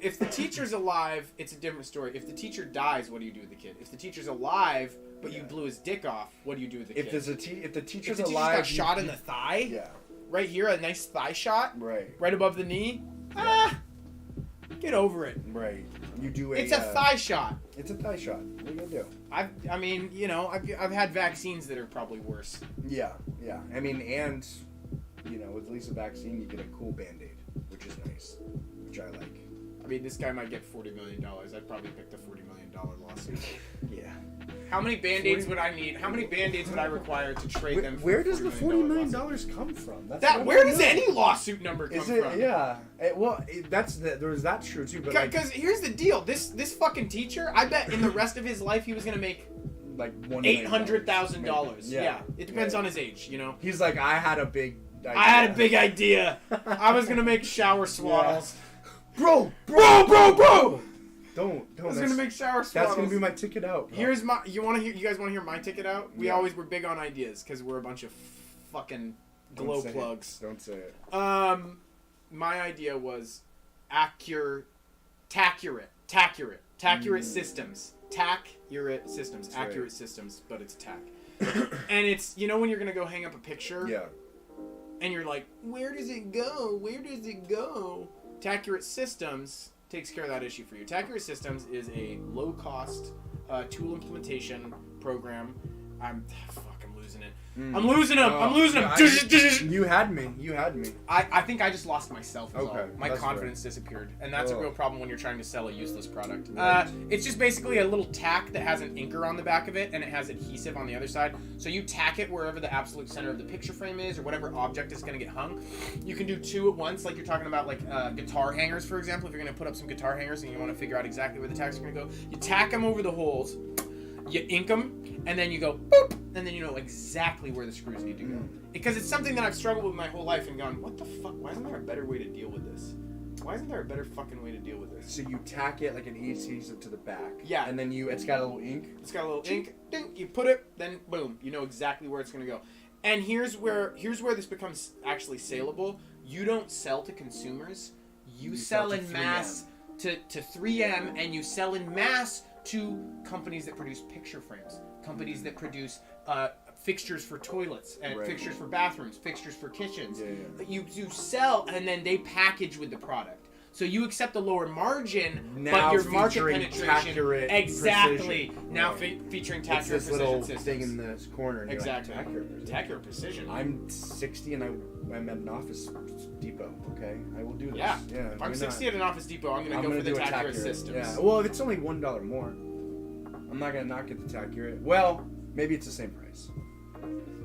if the teacher's alive, it's a different story. If the teacher dies, what do you do with the kid? If the teacher's alive, but you Yeah. blew his dick off, what do you do with the If kid? there's if the If teacher's the teacher alive, got shot in the thigh, yeah, right here, a nice thigh shot, right, right above the knee. Get over it. right. You do It's a thigh shot. It's a thigh shot. What are you gonna do? I mean, you know, I've had vaccines that are probably worse. Yeah. I mean, and you know, with at least a vaccine, you get a cool Band-Aid, which is nice, which I like. I mean, this guy might get $40 million. I'd probably pick the $40 million lawsuit. Yeah. How many Band-Aids would I need? How many Band-Aids would I require to trade them for Where does the $40 million lawsuit? come from? That's That what where I does know. any lawsuit number come Is it? from? Yeah. That's true too. But Because here's the deal. This fucking teacher, I bet in the rest of his life he was gonna make like $1 million. $800,000. Yeah. Yeah. It depends Yeah. on his age, you know. He's like, I had a big idea. I had a big idea. I was gonna make shower swaddles. Bro. Bro. Don't. I was gonna make shower swaddles. That's gonna be my ticket out. Bro. Here's my. You guys want to hear my ticket out? We Yeah. always were big on ideas because we're a bunch of fucking glow Don't say plugs. It. Don't say it. My idea was accurate systems. Accurate systems. That's right. Accurate systems, but it's tack. And it's, you know, when you're gonna go hang up a picture. Yeah. And you're like, where does it go? Where does it go? Accurate Systems takes care of that issue for you. Accurate Systems is a low-cost tool implementation program. I'm losing it. I'm losing them. I'm losing them. You had me. I think I just lost myself. Is Okay, all. My that's confidence disappeared, and that's a Oh. real problem when you're trying to sell a useless product. Right. It's just basically a little tack that has an anchor on the back of it, and it has adhesive on the other side. So you tack it wherever the absolute center of the picture frame is, or whatever object is going to get hung. You can do two at once, like you're talking about, like guitar hangers, for example. If you're going to put up some guitar hangers and you want to figure out exactly where the tacks are going to go, you tack them over the holes. You ink them, and then you go boop, and then you know exactly where the screws need to go. Because it's something that I've struggled with my whole life and gone, what the fuck? Why isn't there a better way to deal with this? Why isn't there a better fucking way to deal with this? So you tack it like an adhesive to the back. Yeah. And then it's got a little ink. It's got a little ink, ding, you put it, then boom, you know exactly where it's gonna go. And here's where this becomes actually saleable. You don't sell to consumers. You sell to in mass to 3M, and you sell in mass to companies that produce picture frames, companies that produce fixtures for toilets, and Right. fixtures for bathrooms, fixtures for kitchens. Yeah. You sell, and then they package with the product. So you accept the lower margin, now but your market featuring penetration Taccurate exactly precision. now Right. featuring It's Taccurate this precision little systems. thing in this corner. And Exactly. You're like, Taccurate precision. Taccurate precision. I'm 60 and I'm at an Office Depot. Okay, I will do this. Yeah. Yeah. If I'm 60 at an Office Depot, I'm gonna go for the do a Taccurate systems. Yeah. Well, if it's only $1 more, I'm not gonna not get the Taccurate. Well, maybe it's the same price.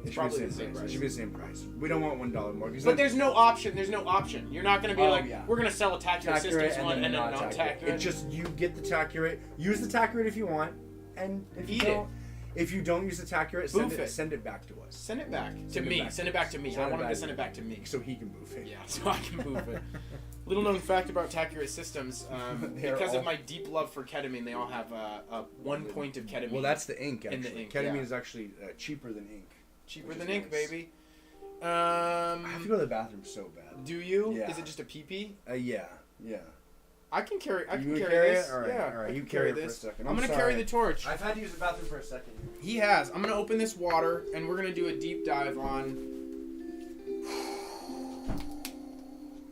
It's probably the same It price. should be the same price. We don't want $1 more. But there's no option. There's no option. You're not going to be yeah. we're going to sell a Taccurate systems one and then not non-Taccurate. It's just you get the Taccurate. Use the Taccurate if you want, and if Eat you don't, if you don't use the Taccurate, send it back to us. Send it back to me. Send it back to me. I want him to send it back to me. So he can move it. Yeah, so I can move it. Little known fact about Taccurate systems, because of my deep love for ketamine, they all have a 1 point of ketamine. Well, that's the ink, actually. In the ink, Ketamine is actually cheaper than ink. Cheaper than ink, nice. baby. I have to go to the bathroom so bad. Do you? Yeah. Is it just a pee-pee? Yeah. I can carry. I can You carry it? this. All right, yeah, all right. I You can carry it this. for a second. I'm gonna carry the torch. I've had to use the bathroom for a second. He has. I'm gonna open this water, and we're gonna do a deep dive on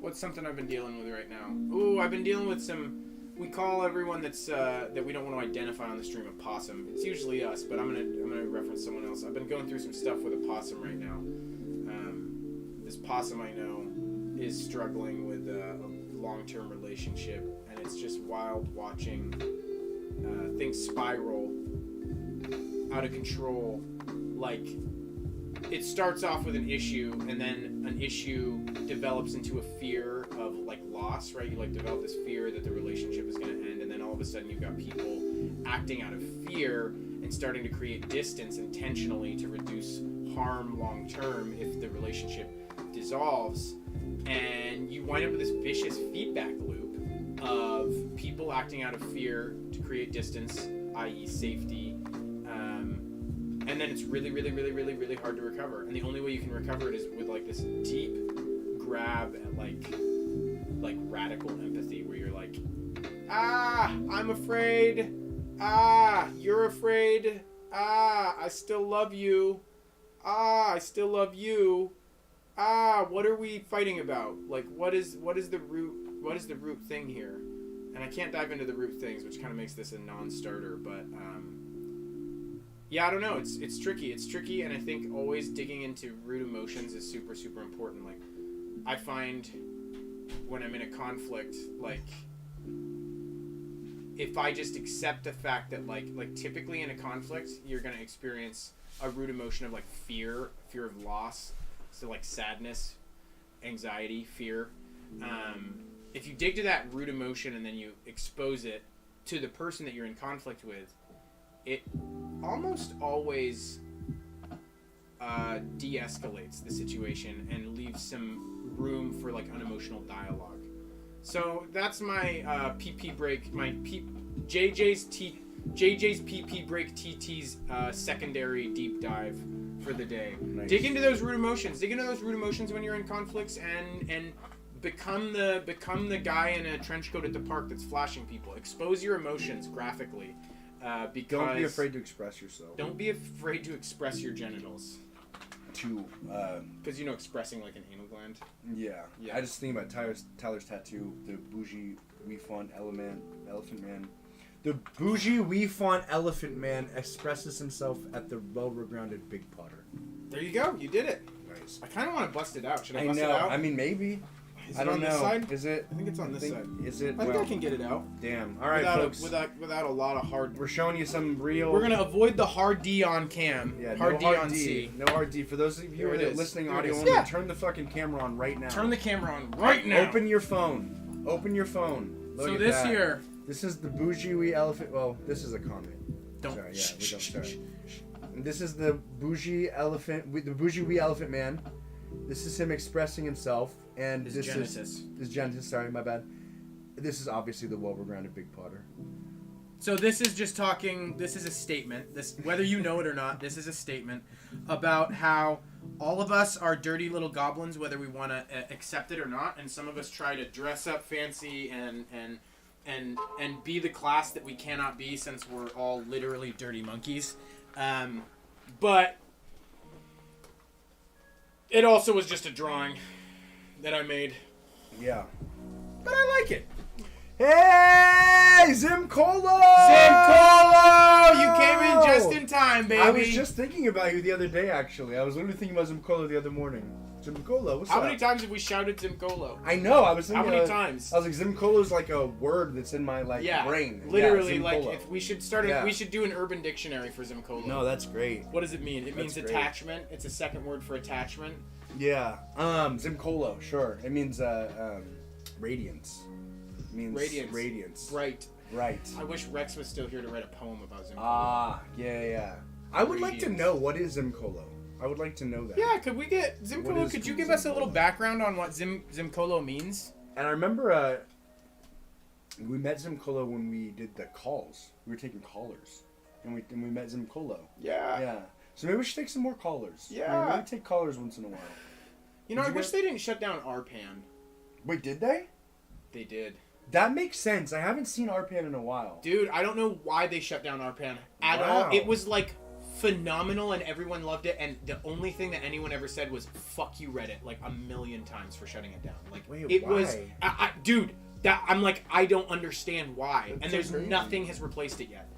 what's something I've been dealing with right now. Ooh, I've been dealing with some. We call everyone that's that we don't want to identify on the stream a possum. It's usually us, but I'm gonna reference someone else. I've been going through some stuff with a possum right now. This possum I know is struggling with a long-term relationship, and it's just wild watching things spiral out of control. Like, it starts off with an issue, and then an issue develops into a fear of like loss, right? You like develop this fear that the relationship is going to end, and then all of a sudden you've got people acting out of fear and starting to create distance intentionally to reduce harm long term if the relationship dissolves, and you wind up with this vicious feedback loop of people acting out of fear to create distance, i.e. safety, and then it's really, really, really, really, really hard to recover. And the only way you can recover it is with like this deep grab at like radical empathy, where you're like, I'm afraid, you're afraid, I still love you, I still love you, what are we fighting about? Like, what is the root thing here? And I can't dive into the root things, which kind of makes this a non-starter, but yeah, I don't know. It's tricky. It's tricky, and I think always digging into root emotions is super, super important. Like, I find when I'm in a conflict, like, if I just accept the fact that like typically in a conflict, you're gonna experience a root emotion of like fear of loss, so like sadness, anxiety, fear. If you dig to that root emotion and then you expose it to the person that you're in conflict with, it almost always de-escalates the situation and leaves some room for like unemotional dialogue. So that's my PP break, JJ's PP break TT's secondary deep dive for the day. Nice. Dig into those root emotions. Dig into those root emotions when you're in conflicts, and become the guy in a trench coat at the park that's flashing people. Expose your emotions graphically. Because don't be afraid to express yourself. Don't be afraid to express your genitals. Because expressing like an anal gland. Yeah. I just think about Tyler's tattoo, the bougie wee font elephant man. The bougie wee font elephant man expresses himself at the well-grounded Big Potter. There you go. You did it. Nice. I kind of want to bust it out. Should I bust know. it out? I mean, maybe. Is I don't on know. This side? Is it? I think it's on this side. Is it? I think I can get it out. Damn. All right, folks. Without a lot of hard. We're showing you some real. We're gonna avoid the hard D on cam. Yeah, hard no D hard on D. C. No hard D. For those of you who are listening audio only, turn the fucking camera on right now. Turn the camera on right now. Open your phone. Open your phone. Look so at this that. here. This is the bougie wee elephant. Well, this is a comment. Don't. Sorry, yeah, we don't. Sorry. And this is the bougie elephant. The bougie wee elephant man. This is him expressing himself, and this is Genesis. Sorry, my bad. This is obviously the well-grounded Big Potter. So this is just talking. This is a statement. This, whether you know it or not, this is a statement about how all of us are dirty little goblins, whether we want to accept it or not. And some of us try to dress up fancy and be the class that we cannot be, since we're all literally dirty monkeys. But it also was just a drawing that I made. Yeah. but I like it. Hey, Zimcolo! Zimcolo! You came in just in time, baby. I was just thinking about you the other day, actually. I was literally thinking about Zimcolo the other morning. Zimcolo, what's up? How many times have we shouted Zimcolo? I know, I was thinking. How many times? I was like, Zimcolo's like a word that's in my brain. Literally, yeah, like if we should start. Yeah. We should do an urban dictionary for Zimcolo. No, that's great. What does it mean? It That's means great. attachment. It's a second word for attachment. Yeah. Zimcolo, sure. It means radiance. It means radiance. Bright. Right. I wish Rex was still here to write a poem about Zimcolo. Ah, yeah. I would like to know, what is Zimcolo? I would like to know that. Yeah, could we get Zimcolo? Could you give us a little background on what Zimcolo means? And I remember we met Zimcolo when we did the calls. We were taking callers, and we met Zimcolo. Yeah. Yeah. So maybe we should take some more callers. Yeah. Maybe take callers once in a while. You know, I wish they didn't shut down RPAN. Wait, did they? They did. That makes sense. I haven't seen RPAN in a while. Dude, I don't know why they shut down RPAN at all. It was like phenomenal and everyone loved it, and the only thing that anyone ever said was fuck you Reddit like a million times for shutting it down. Like wait, why? Was dude, that I'm like, I don't understand why. That's and so there's crazy. nothing has replaced it yet.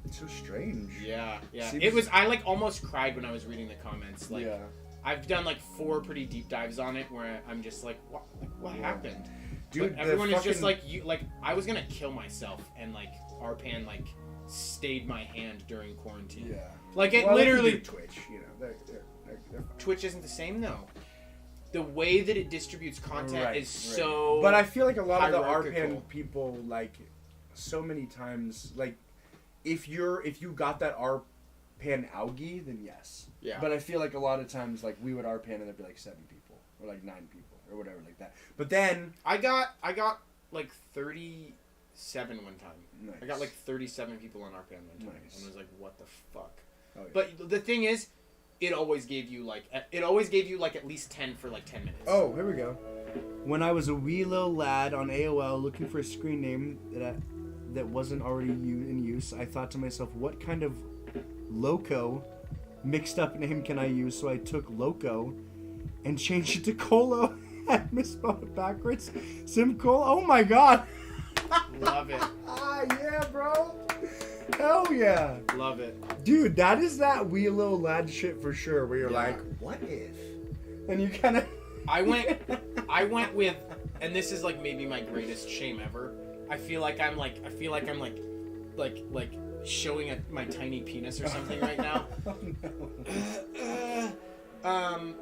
It's so strange. Yeah. See, It was I like almost cried when I was reading the comments. Like yeah. I've done like 4 pretty deep dives on it where I'm just like what happened? Dude, but everyone is just like you like I was gonna kill myself and like RPAN like stayed my hand during quarantine. Yeah. Like it Well, literally they can do Twitch, you know. They're fine. Twitch isn't the same though. The way that it distributes content is so But I feel like a lot of the hierarchical. RPAN people, like, so many times, like, if you got that RPAN algae, then yes. Yeah. But I feel like a lot of times, like, we would RPAN and there'd be like 7 people or like 9 people or whatever like that. But then I got like 37 one time. nice. I got like 37 people on RPAN one time, Nice. and was like, "What the fuck?" Oh, yeah. But the thing is, it always gave you like at least 10 for like 10 minutes. Oh, here we go. When I was a wee little lad on AOL looking for a screen name that wasn't already in use, I thought to myself, what kind of loco mixed up name can I use? So I took loco and changed it to Colo. I misspelled it backwards. Simcolo. Oh my god. Love it. Ah, yeah, bro. Hell yeah. Love it. Dude, that is that wee little lad shit for sure, where you're Yeah. like, what if? And you kind of... I went with, and this is like maybe my greatest shame ever. I feel like I'm like showing my tiny penis or something right now. Oh, no.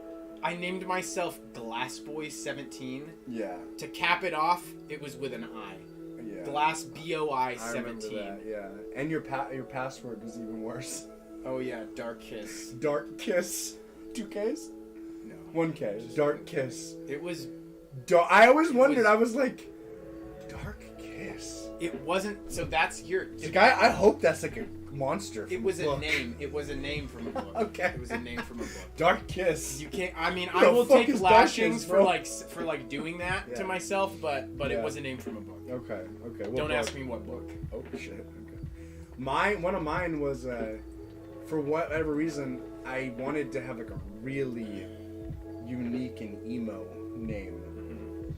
I named myself Glassboy 17. Yeah. To cap it off, it was with an I. Yeah. Glass BOI I remember 17. that, yeah. And your password was even worse. Oh yeah, Dark Kiss. Dark Kiss. 2 Ks? No. 1 K. Dark Kiss. It was. I always wondered, I was like, Dark Kiss? It wasn't. So that's your. Like, I hope that's like a monster from It was a a book. name. It was a name from a book. Okay. It was a name from a book. Dark Kiss. You can't. I mean, What I the will fuck take is Dark lashings Kiss, for bro? like doing that Yeah. to myself, but Yeah. it was a name from a book. Okay. What Don't book? ask me what book. Oh shit. Okay. One of mine was for whatever reason I wanted to have like a really unique and emo name,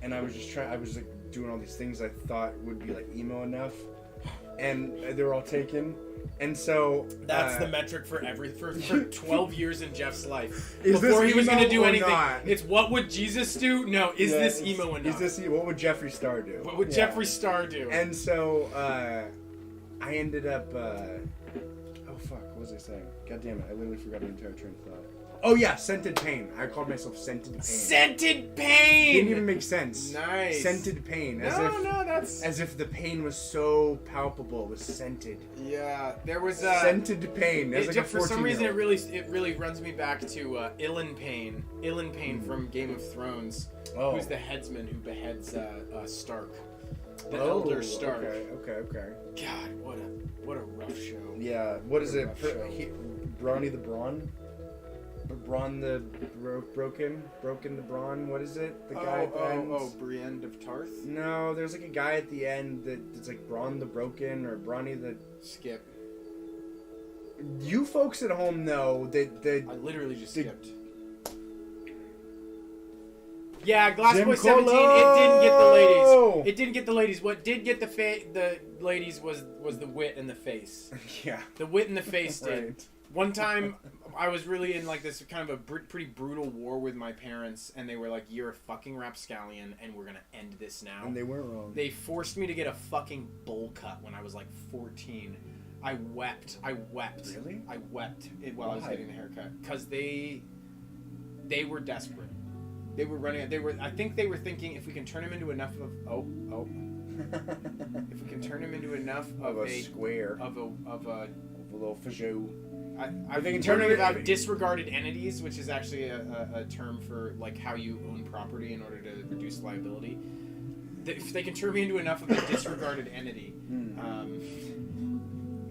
and I was just I was like doing all these things I thought would be like emo enough, and they were all taken, and so That's the metric for for 12 years in Jeff's life. Is Before this he was emo gonna do or anything, not? it's what would Jesus do? No, is Yeah, this it's- emo enough? what would Jeffree Star do? What would Yeah. Jeffree Star do? And so I ended up oh fuck, what was I saying? God damn it, I literally forgot the entire train of thought. Oh yeah, Scented Pain. I called myself Scented Pain. Scented Pain. Didn't even make sense. Nice. Scented Pain. That's As if the pain was so palpable. It was scented. yeah. There was Scented Pain. As like a for some reason, 14-year-old. it really runs me back to Ilan Payne from Game of Thrones, Oh. who's the headsman who beheads Stark, the Oh, Elder Stark. Okay. God, what a rough show. Yeah. What is it? Rough show. Brawny the Brawn? Brawn the Broken the Brawn? What is it? The guy at the end? Brienne of Tarth. No, there's like a guy at the end that's like Brawn the Broken or Brawny the... Skip. You folks at home know that I literally just skipped. Yeah, Glass Zim Boy 17. Colo! It didn't get the ladies. It didn't get the ladies. What did get the ladies was the wit in the face. Yeah. The wit in the face did. Right. One time, I was really in like this kind of a pretty brutal war with my parents, and they were like, "You're a fucking rapscallion, and we're gonna end this now." And they weren't wrong. They forced me to get a fucking bowl cut when I was like 14. I wept. Really? I wept while I was getting the haircut because they were desperate. They were running. I think they were thinking if we can turn him into enough of if we can turn him into enough of a square of a little fajou. I've been learning about disregarded entities, which is actually a term for like how you own property in order to reduce liability. If they can turn me into enough of a disregarded entity,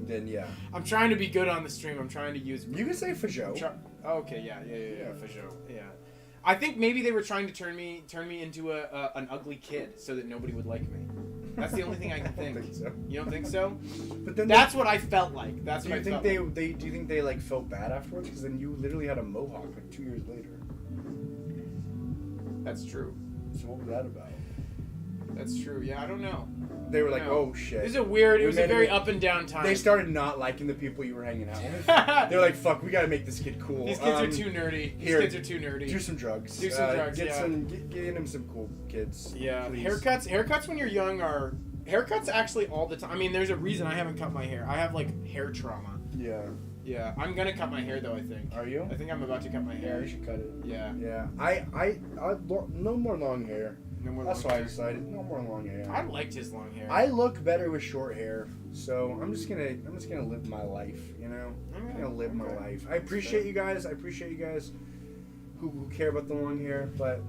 then yeah. I'm trying to be good on the stream. I'm trying to use. You can say fajou. Okay, yeah, fajou, yeah. I think maybe they were trying to turn me into an ugly kid so that nobody would like me. That's the only thing I can think. I don't think so. You don't think so? But then that's what I felt like. That's do what you I think felt they do you think they like felt bad afterwards? Because then you literally had a mohawk like 2 years later. That's true. So what was that about? That's true. Yeah, I don't know. They were like, oh shit. It was a very up and down time. They started not liking the people you were hanging out with. They're like, fuck, we gotta make this kid cool. These kids are too nerdy. These kids are too nerdy. Do some drugs. Get him some cool kids. Yeah, please. Haircuts when you're young are... Haircuts actually all the time. I mean, there's a reason I haven't cut my hair. I have, like, hair trauma. Yeah. Yeah, I'm gonna cut my hair, though, I think. Are you? I think I'm about to cut my hair. Yeah, you should cut it. Yeah. Yeah. I no more long hair. No more That's long why hair. I decided no more long hair. I liked his long hair. I look better with short hair, so I'm just gonna live my life, you know. I'm gonna live my life. I appreciate you guys. I appreciate you guys who care about the long hair, but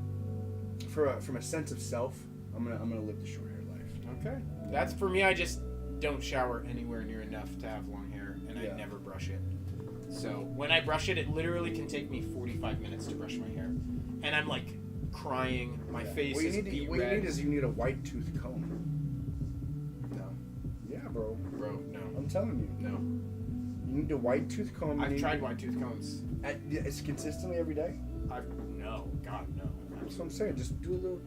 from a sense of self, I'm gonna live the short hair life. Okay. That's for me. I just don't shower anywhere near enough to have long hair, and I never brush it. So when I brush it, it literally can take me 45 minutes to brush my hair, and I'm like crying. My face is beet What red. you need a white tooth comb. No. Yeah, bro. Bro, no. I'm telling you. No. You need a white tooth comb. I've tried white tooth combs. It's consistently every day. No. God, no. That's what I'm saying. Just do a little.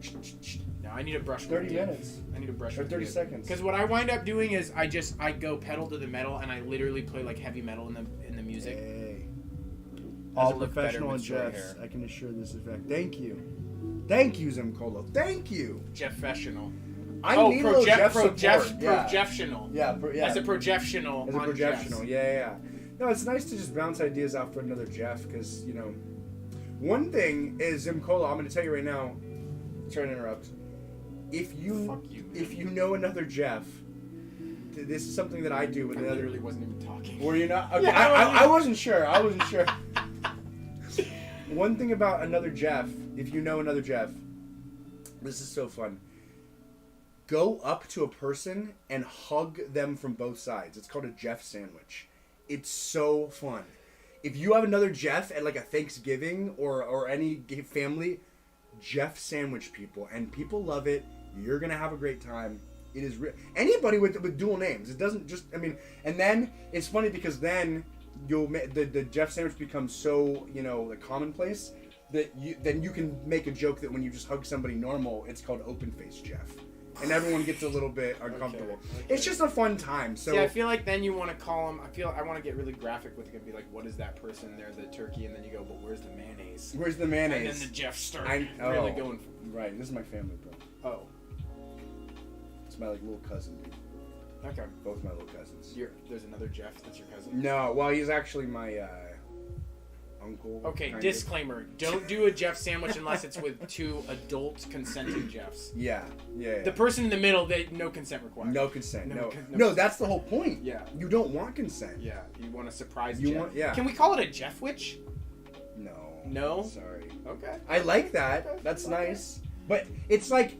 No, I need to brush. 30 minutes. I need to brush. Or 30 seconds. Because what I wind up doing is I go pedal to the metal and I literally play like heavy metal in the music. Hey. Does All it look professional better and with short Jeffs. hair? I can assure this effect. Thank you. Thank you, Zimcolo. Thank you. Jeffessional. I need a little Jeff support. Projectional. Yeah. As a projectional. As a projectional. Yeah. No, it's nice to just bounce ideas out for another Jeff because, you know, one thing is Zimcolo, I'm going to tell you right now, sorry to interrupt. If you know another Jeff, this is something that I do with another. I literally wasn't even talking. Were you not? Okay. Yeah, I wasn't sure. One thing about another Jeff, if you know another Jeff, this is so fun. Go up to a person and hug them from both sides. It's called a Jeff sandwich. It's so fun. If you have another Jeff at like a Thanksgiving or any family, Jeff sandwich people, and people love it. You're gonna have a great time. It is anybody with dual names. It doesn't just. I mean, and then it's funny because then the Jeff sandwich becomes so like commonplace that you can make a joke that when you just hug somebody normal, it's called open face Jeff, and everyone gets a little bit uncomfortable. Okay. It's just a fun time. So yeah, I feel like then you want to call them. I want to get really graphic with it and be like, "What is that person? They're the turkey," and then you go, "But where's the mayonnaise? Where's the mayonnaise?" And then the Jeff start really going. Right, this is my family, bro. Oh. It's my like little cousin, dude. Okay. Both my little cousins. There's another Jeff that's your cousin? No, well, he's actually my uncle. Okay, disclaimer. Don't do a Jeff sandwich unless it's with two adult consenting Jeffs. Yeah. The person in the middle, no consent required. No consent. No, that's the whole point. Yeah. You don't want consent. Yeah, you want a surprise Jeff. Yeah. Can we call it a Jeff witch? No. No? Sorry. Okay. I like that. Okay. That's nice. But it's like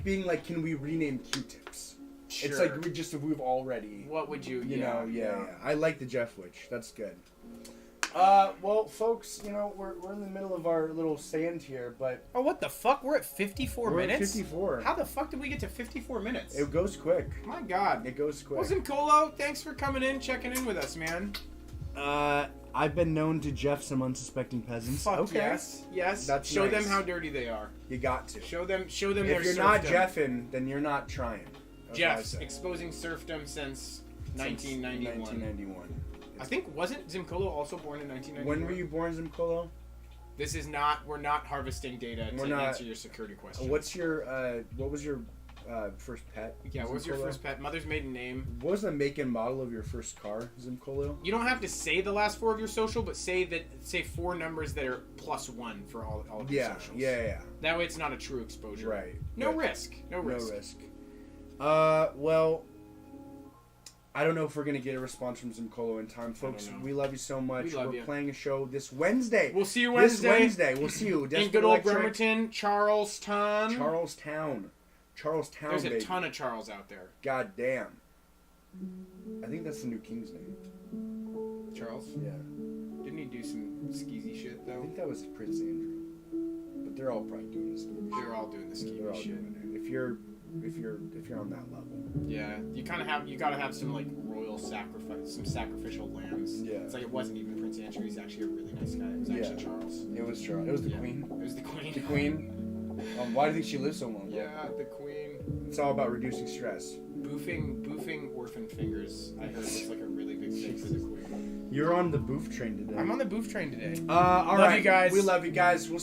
being like, can we rename Q-tips? Sure. It's like we've already. What would you? Yeah. I like the Jeff witch. That's good. Well, folks, we're in the middle of our little sand here, but oh, what the fuck? We're at 54 minutes. At 54. How the fuck did we get to 54 minutes? It goes quick. My God. It goes quick. Well, Zimcolo, thanks for coming in, checking in with us, man. I've been known to Jeff some unsuspecting peasants. Fuck okay. yes. That's show nice. them how dirty they are. You got to. Show them their If you're not serfdom. Jeffing, then you're not trying. That's what I Jeff, say. exposing serfdom since 1991. 1991. I think, wasn't Zimkolo also born in 1991? When were you born, Zimkolo? This is not, we're not harvesting data to answer your security question. What was your first pet? Yeah, what was your first pet? Mother's maiden name. What was the make and model of your first car, Zimkolo? You don't have to say the last four of your social, but say 4 numbers that are +1 for all of your socials. Yeah. That way it's not a true exposure. Right. No risk. No risk. Well, I don't know if we're going to get a response from Zimkolo in time. Folks, we love you so much. We love We're you. playing a show this Wednesday. We'll see you Wednesday. This Wednesday. We'll see you. In good old Bremerton, Charlestown. Charlestown, There's baby. a ton of Charles out there. God damn. I think that's the new king's name. Charles? Yeah. Didn't he do some skeezy shit, I though? think that was Prince Andrew. But they're all probably doing this. They're all doing the They're all skeezy shit. doing it. If you're on that level. Yeah, you gotta have some like royal sacrifice, some sacrificial lambs. Yeah. It's like it wasn't even Prince Andrew. He's actually a really nice guy. It was actually Charles. It was Charles. It was the Yeah. queen. It was the queen. The queen. Why do you think she lived so long? Yeah, the queen. It's all about reducing stress. Boofing orphan fingers. I heard was like a really big thing for the queen. You're on the boof train today. I'm on the boof train today. All Love right. you guys. We love you guys. We'll